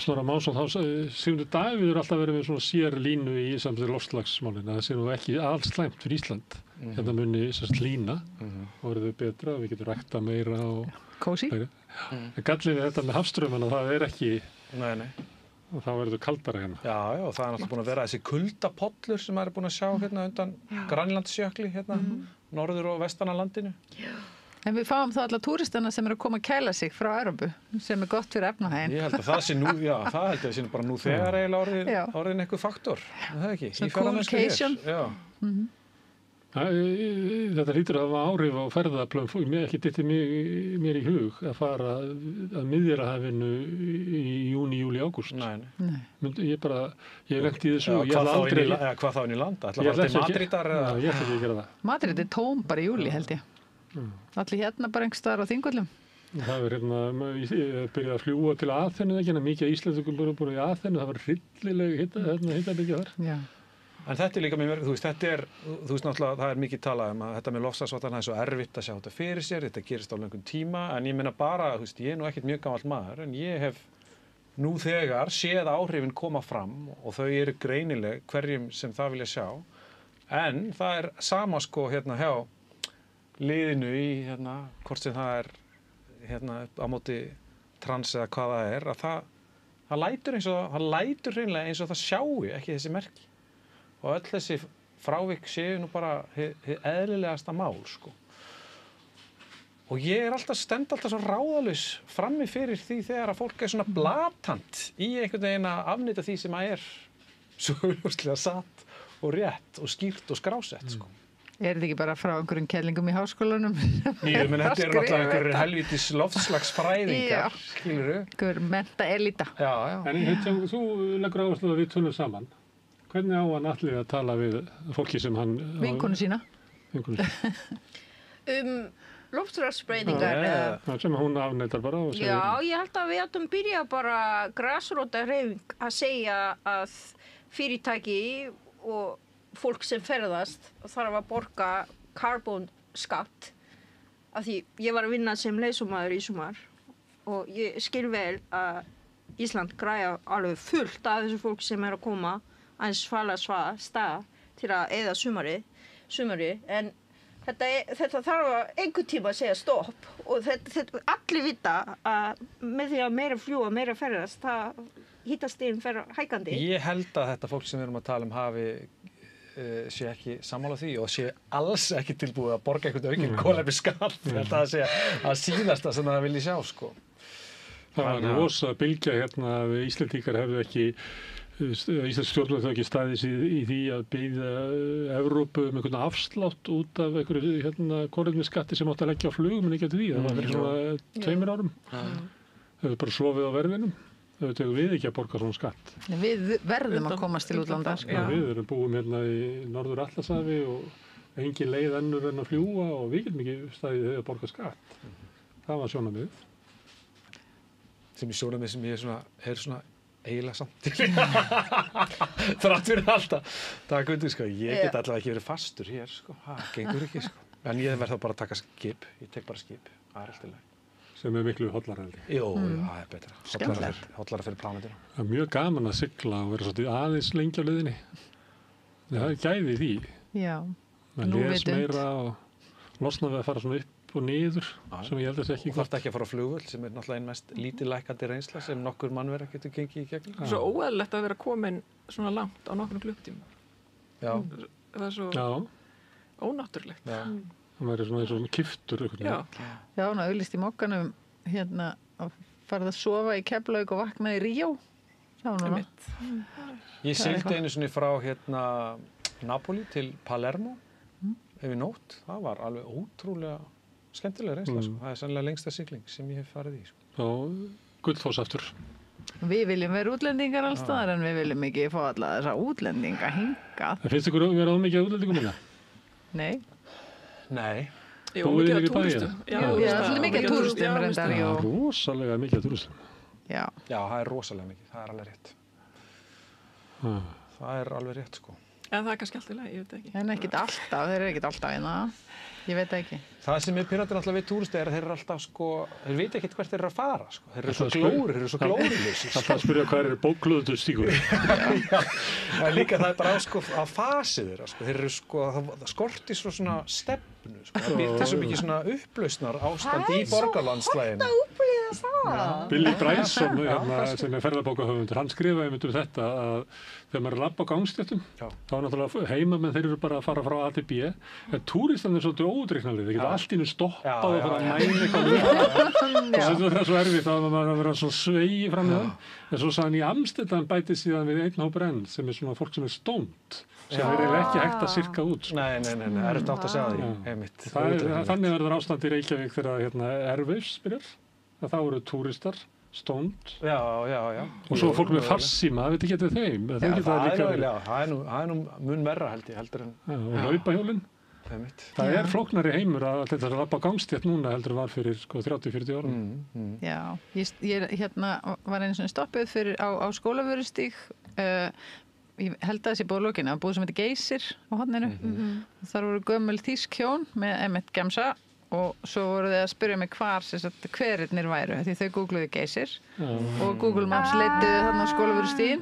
Snorra Másson, þá Sigmundur Davíð alltaf verið með svona sér línu í samtíð loftslagsmálin, það sé nú ekki alslæmt fyrir Ísland. Hérna muni lína og verður betra og við getum rækta meira og... Kósí? En gallið við þetta með hafstraumana, það er ekki... Nei. Og þá verður kaldara hérna. Já, og það er náttúrulega búin að vera þessi kuldapollur sem maður er búin að sjá hérna undan Grænlandsjökli, hérna, norður og vestan af landinu. En við fáum þá alla túristana sem eru að koma að kæla sig frá Evrópu, sem er gott fyrir efnahaginn. Ég held að það sé nú, það held ég að sé bara nú þegar eiginlega orðin eitthvað faktor. Það er ekki. Svona communication. Þetta hlýtur að hafa áhrif á ferðaplön, ekki dytti mér í hug að fara að Miðjarðarhafinu í júni, júli, ágúst. Nei. Ég lenti í þessu. Hvað þá inn í landa? Ætla að fara til Madrídar? Ég ætla ekki að gera það. Madríd er tóm bara í júli, held ég. Allir hérna bara einhvers staðar á Þingvöllum. Það var ég byrjaði að fljúga til Aþenu, mikið Íslendingum voru búin í Aþenu, það var hryllileg hitabylgja þar. Já. En þetta er líka með mér, þú veist náttúrulega, það er mikið talað um að þetta með loftslagsváttana er svo erfitt að sjá þetta fyrir sér, þetta gerist á löngum tíma, en ég meina bara, þú veist, ég er nú ekkert mjög gamall maður, en ég hef nú þegar séð áhrifin koma fram og þau eru greinileg hverjum sem það vilja sjá, en það er sama sko hérna hjá liðinu í hvort sem það er á móti trans eða hvað það er, að það lætur hreinlega eins og það sjáu ekki þessi merki og öll þessi frávik séu nú bara hið eðlilegasta mál sko. Og ég er stend alltaf svo ráðalaus frammi fyrir því þegar að fólk er svona blatant í einhvern veginn að afnýta því sem að er svo augljóslega satt og rétt og skýrt og skrásett sko. Er þetta ekki bara frá einhverjum kellingum í háskólanum? Ég menn þetta er náttúrulega einhverjir helvítis loftslagsfræðingar, skilurðu? Einhver mennta elita. Já. En þú leggur áherslu að við tölum saman. Hvernig á hann Atli að tala við fólki sem hann... Vinkonu sína. Loftslagsbreytingar. Sem hún afneitar bara og segir... Já, ég held að við ættum byrja bara grasrótarhreyfing að segja að fyrirtæki og fólk sem ferðast þarf að borga karbonskatt af því ég var að vinna sem leiðsögumaður í sumar og ég skil vel að Ísland græja alveg fullt af þessu fólk sem er að koma aðeins svala stað til að eyða sumari en þetta þarf að einhvern tíma að segja stopp og þetta allir vita að með því að meira fljúga, meira ferðast það hitastiginn fer hækkandi. Ég held að þetta fólk sem við erum að tala hafi sé ekki sammála því og sé alls ekki tilbúið að borga einhvern aukinn kolefnisskatt. Þetta að segja að síðasta sem það vilji sjá sko. Það var rosa bylgja hérna að Íslendingar hefðu ekki Íslensk stjórnvöld hefðu ekki staðið í því að biðja Evrópu einhvern afslátt út af einhverju kolefnisskatti sem átti að leggja á flug, menn ekki eftir því. Það var fyrir svona 2 árum. Þau bara sofið á verðinum. Þau tegum við ekki að borga svona skatt. Við verðum að komast til útlanda. Já. Við erum búum hérna í Norður Atlantshafi og engin leið önnur en að fljúga og við getum ekki staðið þau að borga skatt. Það var sjónarmið. Sem ég sjónarmið sem ég er svona eiginlega samt til. Þrátt fyrir alltaf. Það er gundið, sko. Ég get allavega ekki verið fastur hér, sko. Það gengur ekki, sko. En ég verð þá bara að taka skip. Ég tek bara skip. Það er alltaf leið. Sem er miklu hollara held ég. Jú, það er betra. Hollara fyrir plánetuna. Það er mjög gaman að sigla og vera svolítið aðeins lengi á leiðinni. Það er gæði í því. Já. Man Nú les vitund. meira og losna við að fara svona upp og niður sem ég held að það ekki Þú þarft ekki að fara á flugvöll sem er náttúrulega ein mest lítillækandi reynsla sem nokkur mannverða getur gengið í gegnum. Svo óeðlilegt að vera komin svona langt á nokkrum klukkutíma. Já, Það er svo Já, ónáttúrulegt. já. það væri svona eins og kiftur. Já. Já, hún auðlist í mokkanum hérna að farið að sofa í Keflavík og vaknaði í Ríó. Sá núna. Ég Það er sigldi eitthvað. einu sinni frá Napoli til Palermo yfir nótt. Það var alveg ótrúlega skemmtilega reynsla. Sko. Það er sannlega lengsta sigling sem ég hef farið í. Sko. Þá Gullfoss aftur. Við viljum vera útlendingar alls staðar en við viljum ekki fá alla þessa útlendinga hingað. Það finnst ykkur að vera ómikið útlendingum minna? Nei. Nei. Jú, Búið mikið yfir í af túristum. bæinn? Já, Já, þú veist það er mikið af túristum já, reyndar, veist jú. það. Rosalega mikið af túristum. Já. Já, það er rosalega mikið. Það er alveg rétt. Það er alveg rétt, sko. En það er kannski allt í lagi, ég veit ekki. En ekkert alltaf, þeir eru ekkert alltaf hérna. Ég veit það ekki. Það sem er pyrrandi náttúrulega við túristi er að þeir eru alltaf, sko, þeir veit ekkert hvert þeir eru að fara, sko. Þeir eru svo glórir, þeir eru svo glórilausir. Það að spyrja hvað er bóklöðu stíkur. Það er líka það er bara á, sko, að fasi þeirra, sko. Þeir eru, sko, það skorti svona stefnu, sko. Það býr til svo mikið svona upplausnar ástand í borgarlandslæginu. Billy Bryson, hérna, sem er ferðabókahöfundur, hann skrifaði um þetta að þegar maður er að labba á gangstéttum, þá er náttúrulega heimamenn þeir eru bara að fara frá A til B, en túristarnir er svolítið ódreiknarlegir, þeir geta allt í einu stoppað og fara að mæna eitthvað og þetta er svo erfitt að maður vera svo sveigi fram með það, en svo sagði hann í Amsterdam bætist síðan við einn hópur enn sem er svona fólk sem er stónt, sem er eiginlega ekki hægt að sirka út. Nei, það er þetta átt að segja því, einmitt. Þannig verður ástand í Reykjavík þegar Airwaves byrjar, að þá eru túristar stónd Já. og svo fólk með farsíma, það veit ekki eftir þeim Það er nú mun verra held ég heldur en og laupahjólin það er flóknari heimur að þetta er að labba gangstétt núna heldur en var fyrir 30-40 árum Já, ég hérna var einu svona stoppuð fyrir á Skólavörustíg ég held að þessi búðlókinu að búð sem heitir Geysir á horninu þar voru gömul þýsk hjón með einmitt gemsa og svo voru þið að spyrja mig hverirnir væru því þau googluðu Geysir og Google Maps leituðu þarna á Skólavörustíginn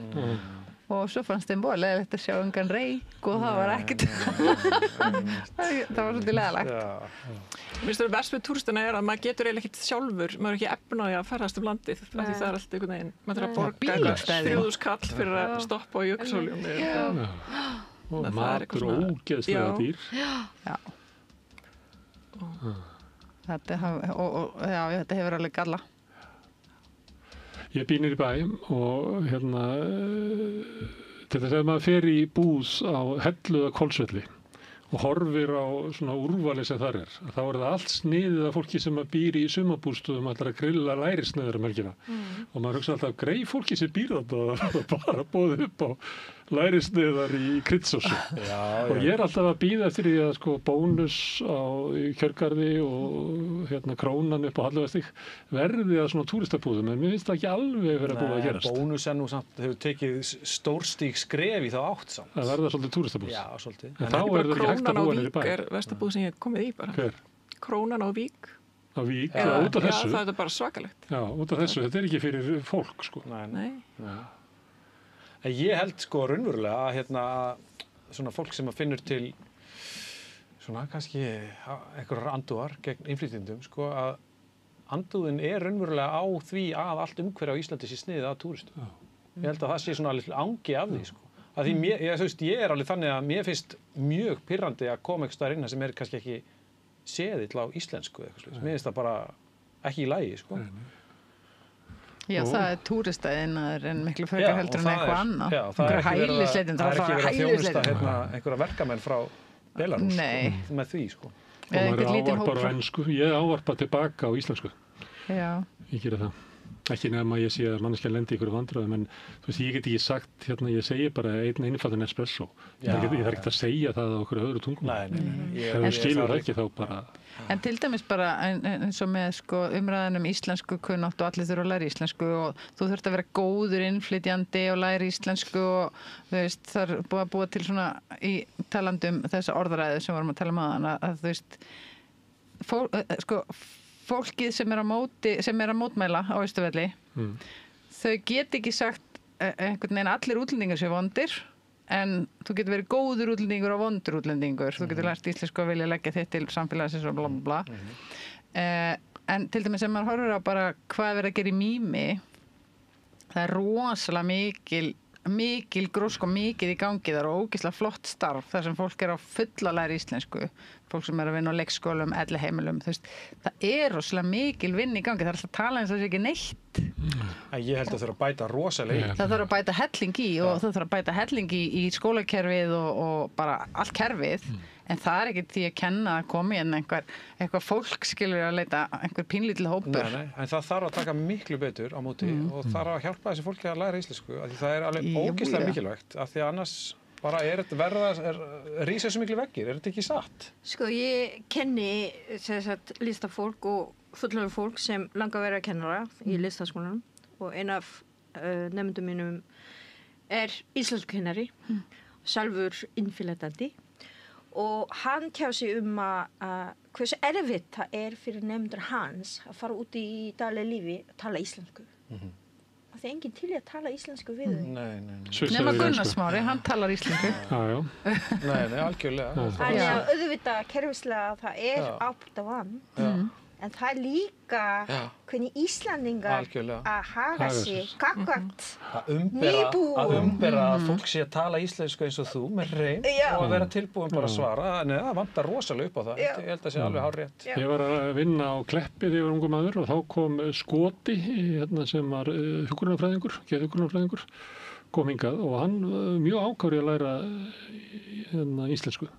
og svo fannst þeim búið leiðilegt að sjá engan reyk og það var ekkert það var svolítið leiðilegt Mér finnst verst með túristina er að maður getur eiginlega ekkert sjálfur, maður er ekki efnaði að ferðast um landið af því það er alltaf einhvern veginn, maður þarf að borga 3.000 kall fyrir að stoppa á Jökulsárlóni og matur og ógeðslega dýr Já Þetta hefur alveg galla Ég býr niður í bæ og hérna til þess að maður fer í búð á Helluða Hvolsvelli og horfir á svona úrvali sem þar er þá er það allt sniðið af fólki sem býr í sumarbústöðum allar að grilla lærisneiðar helgina og maður hugsa alltaf greið fólki sem býr þarna bara bóðið upp á lærisneiðar í kryddsósu og ég er alltaf að bíða eftir því að sko bónus í Kjörgarði og hérna Krónan upp á Hallveigarstíg verði að svona túristabúðum en mér finnst það ekki alveg verið að búið að gerast Bónus er nú samt hefur tekið stórstíg skref í þá átt samt Það verða svolítið túristabúð Já, svolítið En þá er það ekki hægt að búa niður í bæ Krónan á Vík er vestabúð sem ég hef komið í bara Hver? Krónan á Vík Á Vík, út af þessu Já, það er bara svakalegt Já, út af þessu, þetta er ekki fyrir fólk sko Nei En ég held sko raunverulega að hérna svona fólk sem að finnur til svona kannski einhverjar andúðar gegn innflytjendum sko að andúðin er raunverulega á því að allt umhverfi á Íslandi sé sniðið að túristum. Ég held að það sé svona alveg angi af því sko. Að því ég er alveg þannig að mér finnst mjög pirrandi að koma einhvers staðar inn sem er kannski ekki seðill á íslensku eða eitthvað. Mér finnst það bara ekki í lagi sko. Já, það er túristaiðnaður en miklu frekar heldur en eitthvað annað. Já, það er ekki verið að þjónusta einhverja verkamenn frá Belarus með því, sko. Og maður ávarpar á ensku, ég ávarpa tilbaka á íslensku. Já. Ég gera það. Ekki nema ég sé að manneskja lendi ykkur vandræðum, en þú veist, ég get ekki sagt, ég segi bara einn einfaldan espresso. Ég þarf ekki að segja það á okkur öðru tungum. Nei. Ef þú skilur það ekki þá bara... En til dæmis bara eins og með sko, umræðan íslensku kunnátt og allir þurfa að læra íslensku og þú þurft að vera góður innflytjandi og læra íslensku og þú veist, það er búið að búa til svona í talandum þessa orðræðu sem vorum að tala um aðan að þú veist, fólkið sem er að mótmæla á Austurvelli, þau get ekki sagt einhvern veginn allir útlendingar séu vondir, en þú getur verið góður útlendingur og vondur útlendingur. Þú getur lært íslensku að vilja leggja þitt til samfélagsins og bla bla bla. En til dæmis sem maður horfir á bara hvað er verið að gera í mými, það er rosalega mikil grósk og mikið í gangi. Það er ógeðslega flott starf þar sem fólk er á fulla læra íslensku, fólk sem er að vinna á leikskólum, elliheimilum, þú veist, það er rosalega mikil vinn í gangi, það er alltaf að tala eins og það sé ekki neitt. En ég held að það þarf að bæta rosalega. Það þarf að bæta helling í og það þarf að bæta helling í skólakerfið og bara allt kerfið, en það er ekki því að kenna að komi en eitthvað fólk skilur að leita einhver pínlítil hópur. Nei, en það þarf að taka miklu betur á móti og þarf að hjálpa þessi fólki að læra íslensku, af því það er alveg ógeðslega mikilvægt, af því annars bara rísa svo miklu veggir, þetta ekki satt? Sko, ég kenni listafólk og fullorðið fólk sem langar að vera kennara í listaskólanum og ein af nemendum mínum íslenskukennari, sjálfur innflytjandi og hann tjá sig að hversu erfitt það fyrir nemendur hans að fara út í daglegu lífi og tala íslensku. Það er enginn til að tala íslensku við þau. Nei. Nema Gunnar Smári, hann talar íslensku. Já. Nei, algjörlega. Þannig að auðvitað kerfislega það átt af hann. En það er líka hvernig Íslandingar að haga sig gagnvart nýbúum. Að umbera að fólk sé að tala íslensku eins og þú með hreim og að vera tilbúin bara að svara. Nei, það vantar rosalega upp á það. Ég held að sé alveg hárrétt. Ég var að vinna á Kleppi þegar ég var ungur maður og þá kom Skoti sem var hjúkrunarfræðingur kom hingað og hann mjög ákafur að læra íslensku.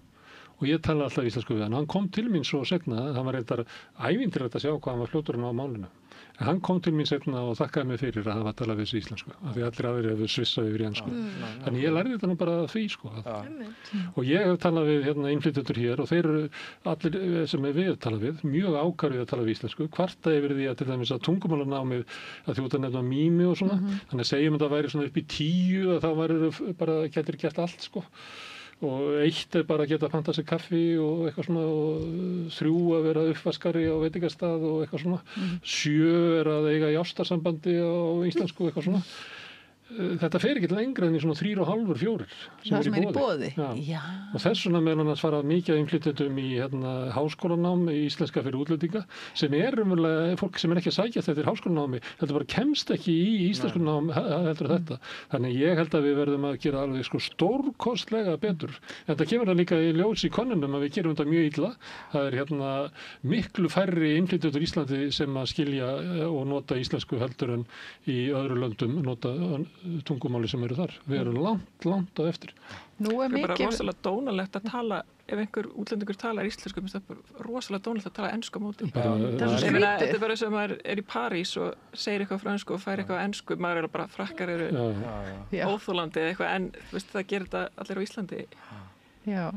Og ég tala alltaf íslensku við hann. Hann kom til mín svo seinna, hann var reyndar ævintýrlegt að sjá hvað hann var fljótur á málinu. En hann kom til mín seinna og þakkaði mig fyrir að hafa talað við þessi íslensku. Af því allir aðrir hefur svissað yfir í ensku. Þannig ég lærði þetta nú bara því, sko. Og ég hef talað við innflytjendur hér og þeir eru allir sem við talað við, mjög ákafir að tala við íslensku. Kvarta yfir því að til dæmis að tungumálanámið, að þú ert að nefna mými og svona. Þannig að segjum að það væri svona upp í 10 að þá væri bara getur gert allt, sko. Og 1 bara að geta að panta sér kaffi og eitthvað svona og 3 að vera uppvaskari á veitingastað og eitthvað svona 7 að eiga í ástarsambandi á íslensku eitthvað svona. Þetta fer ekki lengra en í svona 3,5, 4 það sem er í boði. Já. Og þess vegna meðal annars fara mikið innflytjendum í háskólanám í íslenska fyrir útlendinga sem umverulega fólk sem ekki að sækjast eftir háskólanámi heldur bara kemst ekki í íslensku nám heldur þetta. Þannig ég held að við verðum að gera alveg stórkostlega betur. En það kemur það líka í ljós í könnunum að við gerum þetta mjög illa. Það er miklu færri innflytjendur í Íslandi sem að skilja og nota íslensku heldur en í öðru löndum nota tungumáli sem eru þar. Við erum langt á eftir. Nú er bara rosalega dónalegt að tala ef einhver útlendingur talar íslensku, það er bara rosalega dónalegt að tala ensku á móti. Þetta er bara sem maður er í París og segir eitthvað frönsku og fær eitthvað ensku, maður er bara frakkar eru óþolandi eða eitthvað, en það gerir þetta allir á Íslandi. Já.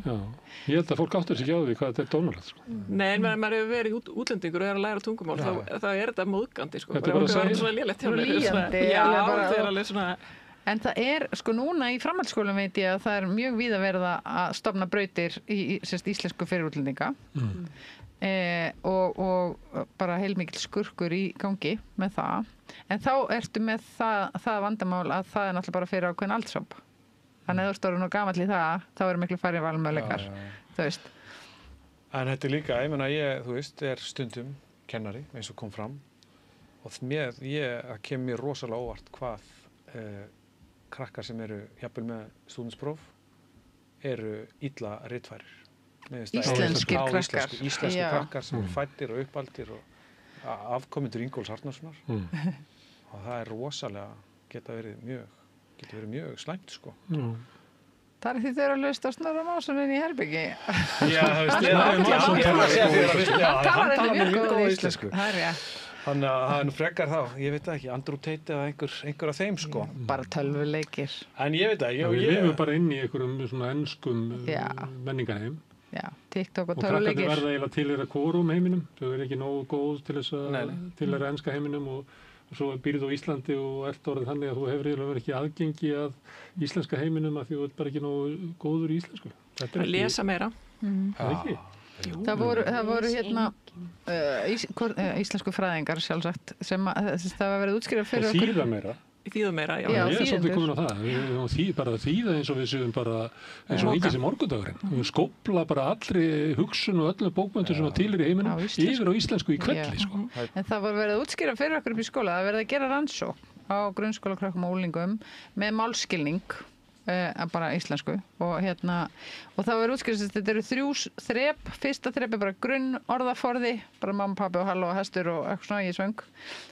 Ég held að fólk áttur sig ekki á því hvað þetta er dónalegt, sko. Nei, en maður hefur verið útlendingur og er að læra tungumál, þá er þetta móðgandi, sko. Þetta er bara að segja. Svona lélegt hjá mér. Líjandi. Já, það er alveg svona... En það er, sko núna í framhaldsskólum veit ég að það er mjög víða verið að stofna brautir í íslensku fyrir útlendinga og bara heilmikil skurkur í gangi með það. En þá ertu með það vandamál að það er náttúrulega bara fyrir ákveðin aldurshóp. Þannig að þú stóru nú gamall í það, þá eru miklu færri valmöguleikar, þú veist. En þetta er líka, ég meina þú veist, er stundum kennari, eins og kom fram, og það kemur mér rosalega óvart hvað krakkar sem eru jafnvel með stúdentspróf eru illa ritfærir. Íslenskir krakkar. Íslenskir krakkar sem eru fæddir og uppaldir og afkomendur Ingólfs Arnarsonar. Og það er rosalega, getur verið mjög slæmt, sko. Það er því þau eru að hlusta á Snorra Másson inn í herbyggi. Já, það veist, hann talar mjög góð íslensku. Það er rétt. Þannig að það nú frekar þá, ég veit það ekki, Andrew Tate eða einhver af þeim, sko. Bara tölvuleikir. En ég veit það, Við lifum bara inn í einhverjum svona enskum Já. menningarheim. Já, TikTok og Og krakkarnir tölvuleikir. verða eiginlega tilheyra hvorum heiminum. Þau eru ekki nógu góð til þess Nei, að tilheyra enska heiminum og svo býrðu á Íslandi og ert orðið þannig að þú hefur eiginlega ekki aðgengi að íslenska heiminum af því þú ert bara ekki nógu góður í íslensku. Þetta er Að lesa meira. Það er ekki. Það voru hérna íslensku fræðingar sjálfsagt sem það var verið útskrifað fyrir Og þýða meira. Þýða meira, já. Já. Ég er svolítið þýðendur. komin á það. Við höfum bara að þýða eins og við séum bara eins og ekki sem morgundagurinn. Við skópla bara allri hugsun og öllum bókmöntum sem til í heiminum Á íslensku. yfir á íslensku í kvelli, Já. sko. En það var verið að útskýra fyrir okkur upp í skóla, það var verið að gera rannsókn á grunnskólakrökkum og úlingum með málskilning, bara íslensku og það var útskýrt að þetta eru 3 þrep, fyrsta þrep er bara grunn orðaforði, bara mamma, pabbi og halló og hestur og eitthvað svona ég svöng,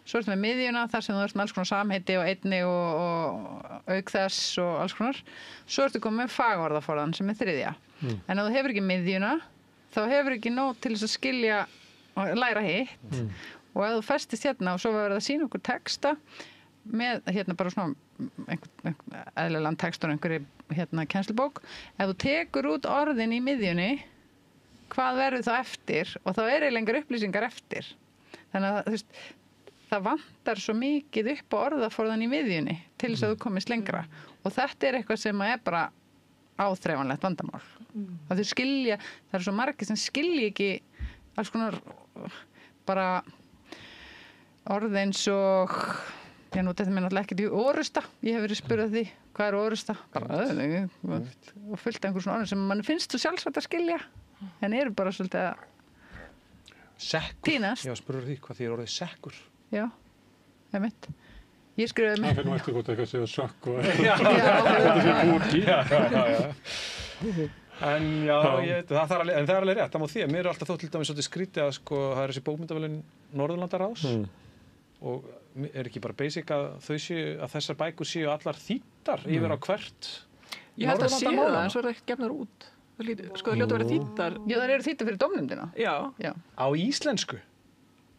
svo ertu með miðjuna þar sem þú ert með alls konar samheiti og einni og auk þess og alls konar, svo ertu komið með fagorðaforðan sem er 3. En ef þú hefur ekki miðjuna þá hefur ekki nóg til þess að skilja og læra hitt og ef þú festist hérna og svo var verið að sýna okkur texta með bara svona einhver eðlilegan text og einhverju kennslubók, ef þú tekur út orðin í miðjunni hvað verður þá eftir og þá er lengur upplýsingar eftir þannig að þú veist það vantar svo mikið upp á orðaforðan í miðjunni til þess að þú komist lengra og þetta er eitthvað sem er bara áþreifanlegt vandamál að þau skilja, það eru svo margir sem skilja ekki alls konar bara orð eins og ég nú þetta mér náttúrulega ekkert í orusta ég hef verið spurðað því, hvað er orusta bara og fullt af einhver svona orðin sem mann finnst svo sjálfsagt að skilja en eru bara svolítið að Sekkur. Tínast. Já, spurður því hvað því er orðið sekkur. já, einmitt ég skrifaði Það mig fyrir nú eftir hvort eitthvað séu sökk og já, þetta sé búki. En já, ég veit, það er alveg rétt, það má því að mér er alltaf þótt til dæmis svolítið skrítið að sko, það er þessi bókmyndavelun Norðurlandaráðs og er ekki bara basic að þessar bækur séu allar þýddar yfir á hvert Ég held að sé það, Norðurlandamálanna. en svo er það ekki gefnar út. Sko, það hljóta að vera þýddar. já, það eru þýttar fyrir dómnefndina Já. já, Á íslensku?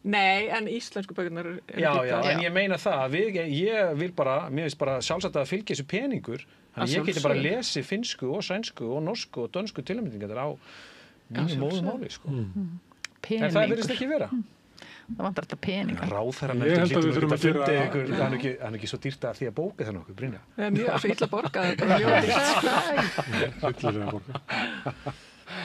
Nei, en íslensku bækurnar eru Já, þýddar. en ég meina það að ég vil bara, mér finnst bara sjálfsagt að fylgja þessu peningur þannig að ég geti bara lesið finsku og sænsku og norsku og dönsku tilmyndingar á mínu móðumáli, sko. En það peningur verðist ekki vera. það vantar þetta peningar Ráðherra Ég held að við þurfum að gera- það er ekki svo dýrt að því að bóka það nokkuð, Brynja. Það er mjög svo illa borgað, þetta er bara ljóðið. Fyllilega borga.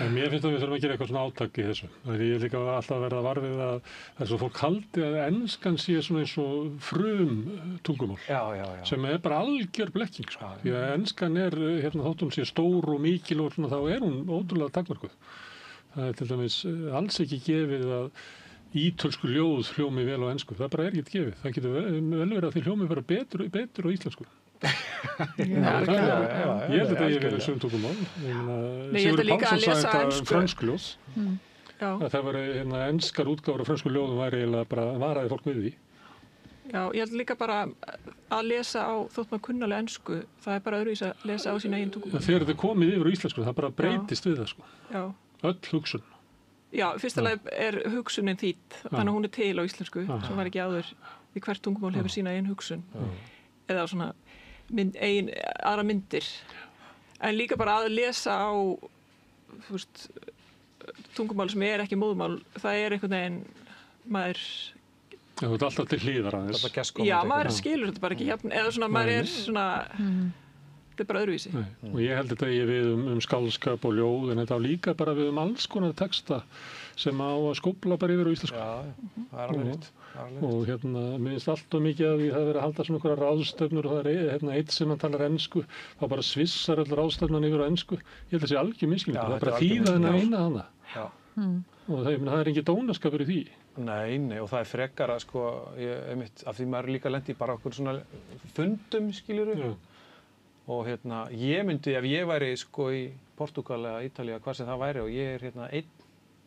En mér finnst að við þurfum að gera eitthvað svona átak í þessu. Því ég er líka alltaf að verða varfið að það er svo fólk haldi að enskan sé svona eins og tungumál. Já. Sem er bara algjör blekking, sko. Því að enskan er, þótt hún sé stór og mikil og svona, þá er hún ótrúlega takmörkuð. Það er til dæmis alls ekki gefið að ítölsku ljóð hljómi vel á ensku. Það bara er ekki gefið. Það getur vel verið að því hljómi vera betur á íslensku. Ég held að þetta ég verið sumtungumál. Nei, ég held að líka að lesa ensku. Frönskuljóð. Já. Það var enskar útgáfur af frönsku ljóðum væri eiginlega bara varaði fólk við því. Já, ég held líka bara að lesa á þótt maður kunnulega ensku, það er bara öðruvísi að lesa á sína eigin tungumál. Þegar þetta er komið yfir á íslensku, það bara breytist við það, sko. Já. Öll hugsun. Já, fyrsta lagi er hugsunin þýdd, þannig að hún er til á íslensku, sem var ekki áður því hvert tungumál hefur sína eigin hugsun. Eða svona aðra myndir. En líka bara að lesa á tungumál sem er ekki móðumál, það er einhvern veginn, maður... Það er alltaf til hlýðar aðeins. Já, maður skilur þetta bara ekki jafn, eða svona, maður er svona... Þetta er bara öðruvísi. Og ég held þetta við skálskap og ljóð, en þetta á líka bara við alls konar texta sem á að skópla bara yfir á íslensku. Já, það er alveg rétt. Og mér finnst alltaf mikið að því það verið að halda svona einhverja ráðstöfnur og það er eitt sem hann talar ensku, þá bara svissar öll ráðstöfnan yfir á ensku. Ég held að það sé algjör misskilningur, það er bara þýða þennan eina hana. Og það er engin dónaskapur í því. Nei, og það er frekar að sko, af því maður líka lendi bara okkur svona fundum, skiljuru. Og ég myndi, ef ég væri sko í Portúgal eða Ítalía, hvað sem það væri, og ég er einn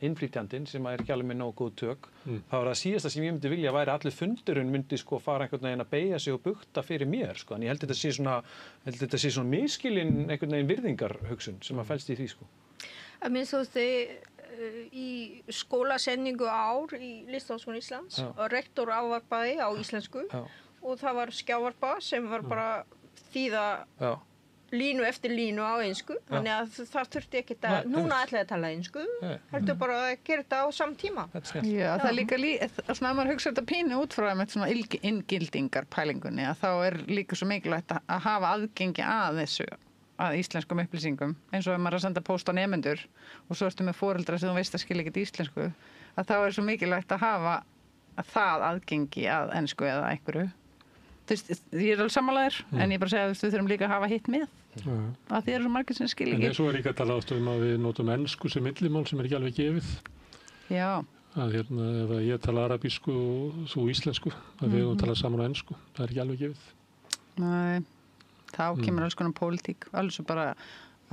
innflytjandinn sem er ekki alveg með nógu góð tök, þá er það síðasta sem ég myndi vilja væri að allir fundurinn myndi sko fara einhvern veginn að beygja sig og bugta fyrir mér, sko. En ég held þetta sé svona miskilinn einhvern veginn virðingarhugsun sem að felst í því, sko. Að minnst þú í skólasendingu ár í Listaháskóla Íslands og rektor ávarpaði á íslensku og það var skjávarpa sem var bara þýða línu eftir línu á einsku, þannig að það þurfti ekkert að, núna ætlaði að tala einsku, heldur bara að gera þetta á samtíma. Já, það er líka, svona að maður hugsa þetta pínu út frá með svona inngildingarpælingunni, að þá líka svo mikilvægt að hafa aðgengi að þessu, að íslenskum upplýsingum, eins og ef maður að senda póst á nemendur og svo ertu með foreldra sem þú veist að skilja ekkert íslensku, að þá svo mikilvægt að hafa það aðgengi að ensku eða einhverju. Ég alveg sammálaðir, en ég bara segja að við þurfum líka að hafa hitt með, að því svo margir sem skilja ekki. En svo líka að tala að við notum ensku sem millimál sem ekki alveg gefið. Já. Að ef ég tala arabísku og þú íslensku, að við tala saman á ensku, það ekki alveg gefið. Nei, þá kemur alls konar pólitík, alls og bara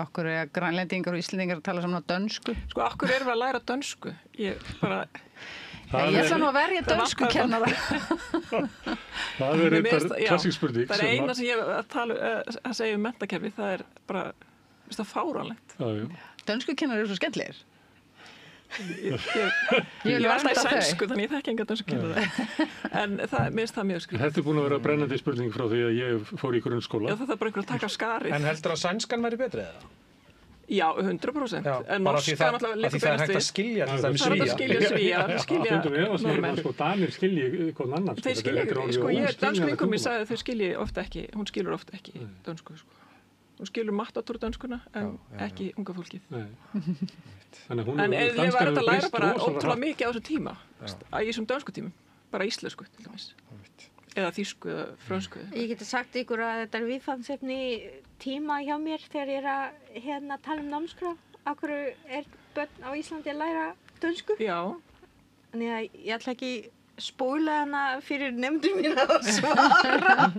okkur grænlendingar og íslendingar að tala saman á dönsku. Sko, okkur við að læra dönsku? Ég ætla nú að verja dönsku kennara. Það eitthvað klassísk spurning. Það eina sem ég að segja menntakerfi, það bara, það fáránlegt. Dönsku kennari svo skemmtlegir. Ég var alltaf í sænsku, þannig ég þekki enga dönsku kennara. En mér finnst það mjög skrítið. Þetta búin að vera brennandi spurning frá því að ég fór í grunnskóla. Já, það bara einhver að taka af skarið. En heldur að sænskan væri betri eða? Já, 100%. En norska náttúrulega líka það er hægt að skilja það er hægt að skilja svíja. Danir skilji hvern annan. Þeir skilji, dansku vinkonum mér sagði að þau skilji ofta ekki, hún skilur ofta ekki dönsku. Hún skilur Matador dönskuna, en ekki unga fólkið. En ég var að læra bara ótrúlega mikið á þessu tíma, í þessum dönsku tímum, bara íslensku til dæmis. Eða þýsku eða frönsku. Ég geti sagt ykkur að þetta viðfangsefni tíma hjá mér þegar ég að tala námskrá. Af hverju börn á Íslandi að læra dönsku? Já. Þannig að ég ætla ekki spóla hana fyrir nefndur mín að svara.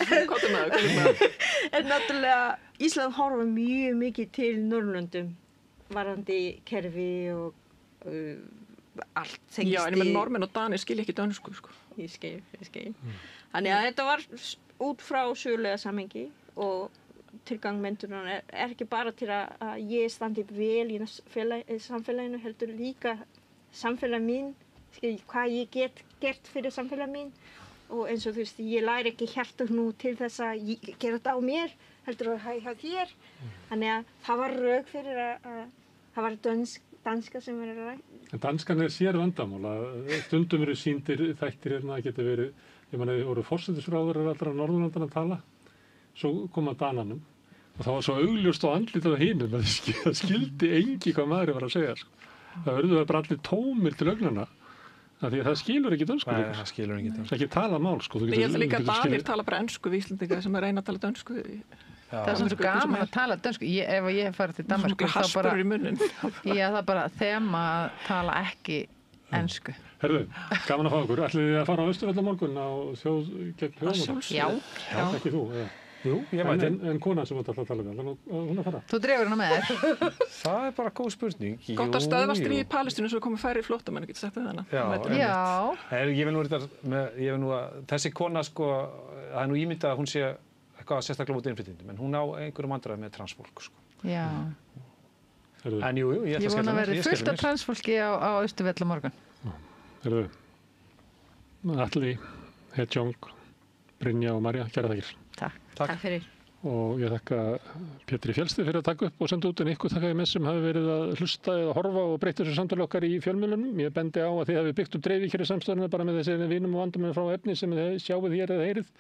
Hvað er maður? En náttúrulega Ísland horfa mjög mikið til Norðurlöndum varðandi kerfi og allt þengst í. Já, en ég með normenn og danir skilja ekki dönsku, sko. Ég skil. Þannig að þetta var út frá sögulega samhengi og tilgang menntunar ekki bara til að ég standi vel í samfélaginu, heldur líka samfélag mín, hvað ég get gert fyrir samfélag mín og eins og þú veist, ég læri ekki hjartur nú til þess að gera þetta á mér, heldur að hægja þér. Þannig að það var rök fyrir að það var danska sem verið rætt. En danskan sér vandamál að stundum eru sýndir þættir hérna að geta verið, ég meina þið voru forsætisráðherrar allra Norðurlandanna að tala, svo koma Dananum og það var svo augljóst og andlitað á hinum að það skildi engi hvað maður var að segja. Það verður bara allir tómir til augnanna, því að það skilur ekki dönsku. Nei, það skilur ekki dönsku. Það er ekki tala mál, sko. Ég held líka að Danir tala bara ensku við Íslendinga sem reyna að tala dönsku. Það er svo gaman að tala dönsku. Ef ég hef farið til Danmörku þá bara... í munnin. Já, það bara þema að tala ekki ensku. Herðu, gaman að fá okkur. Ætlið þið að fara á Austurvöll á morgun á þjóð gegn höfumorðum? Já. Ekki þú, eða? Jú, ég mæti. En konan sem þú ætlar að tala með, hún að fara? Þú dregur hana með þér. Það er bara góð spurning. Gott að stöðva stríð í Palestínu svo komið færri flóttamenn, getur sagt það þannig. Já. Ég vil nú að þessi kona, sko, það er nú ímyndað að hún sé eitthvað sérstaklega út innflytjendum, en hún á einhverjum vandræðum með transfólk, sko. Já. En jú, ég ætla að skella mér. Ég vona að verði fullt af transfólki á Austurvöll á morgun. Herðu, Atli, Hedjong, Brynja og Marja, kæra þakkir. Takk fyrir. Og ég þakka Pétri Fjellstið fyrir að taka upp og senda út en ykkur þakka ég með sem hafi verið að hlusta eða horfa og breyta þessu samtali okkar í fjölmiðlunum. Ég bendi á að þið hafi byggt upp dreifík hér í samstöðuna bara með þessi vinum og vandamönnum frá efni sem þið sjáuð hér eða heyrið.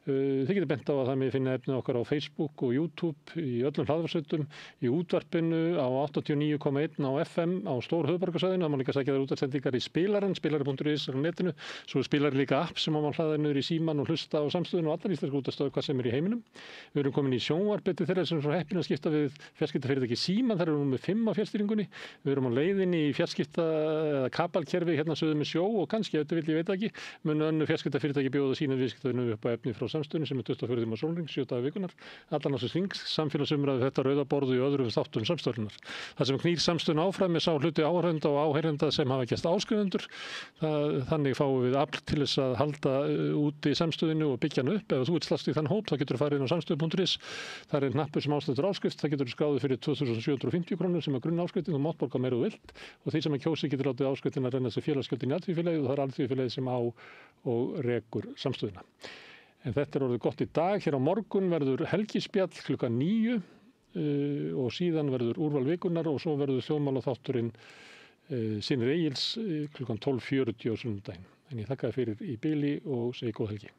Þið getur bent á að það með finna efnið okkar á Facebook og YouTube, í öllum hlaðvarsveitum, í útvarpinu á 89,1 á FM á stór höfuðborgarsvæðinu. Það má líka sækja þær útvarpssendingar í spilarann, spilari.is á netinu. Svo spilari líka app sem má hlaða niður í síman og hlusta á samstöðinu og allar íslensku útvarpsstöðvar hvað sem er í heiminum. Við erum komin í sjónvarpið til þeirra sem er svo heppin að skipta við fjarskiptafyrirtæki Síman, þær eru nú með 5 á fjarstýringunni. Við erum á leiðinni í fjarskipta eða kabalkerfi hérna suður með sjó og kannski, ef þið viljið, ég veit ekki, munu önnur fjarskiptafyrirtæki bjóða sína viðskiptavinum upp á efni frá samstöðunni sem 24 tíma sólhring, 7 daga vikunar, allan á sig hring, samfélagsumræðu þetta rauða borðu í öðrum þáttum samstöðunar. Það sem knýr samstöðun áfram sá hluti áhorfenda og áheyrenda sem hafa gerst áskrifendur. Þannig fáum við afl til þess að halda úti samstöðinu og byggja hann upp. Ef þú ert slast í þann hóp, þá getur þú farið inn á samstöðu.is. Það er hnappur sem ástættur áskrift, það getur þú skráðið fyrir 2.750 krónur sem grunn áskriftin og mátt borga meira þú vilt. Og því sem kjósi getur látið áskriftin að renna sér félagsgjöldin í alþýðufélagið og það er alþýðufélagið sem á og rekur samstöðuna. En þetta er orðið gott í dag. Hér á morgun verður helgispjall klukkan 9 og síðan verður úrval vikunar og svo verður þjóðmálaþátturinn Synir Egils klukkan 12:40 á sunnudaginn. En ég þakka fyrir í bili og segi góð helgi.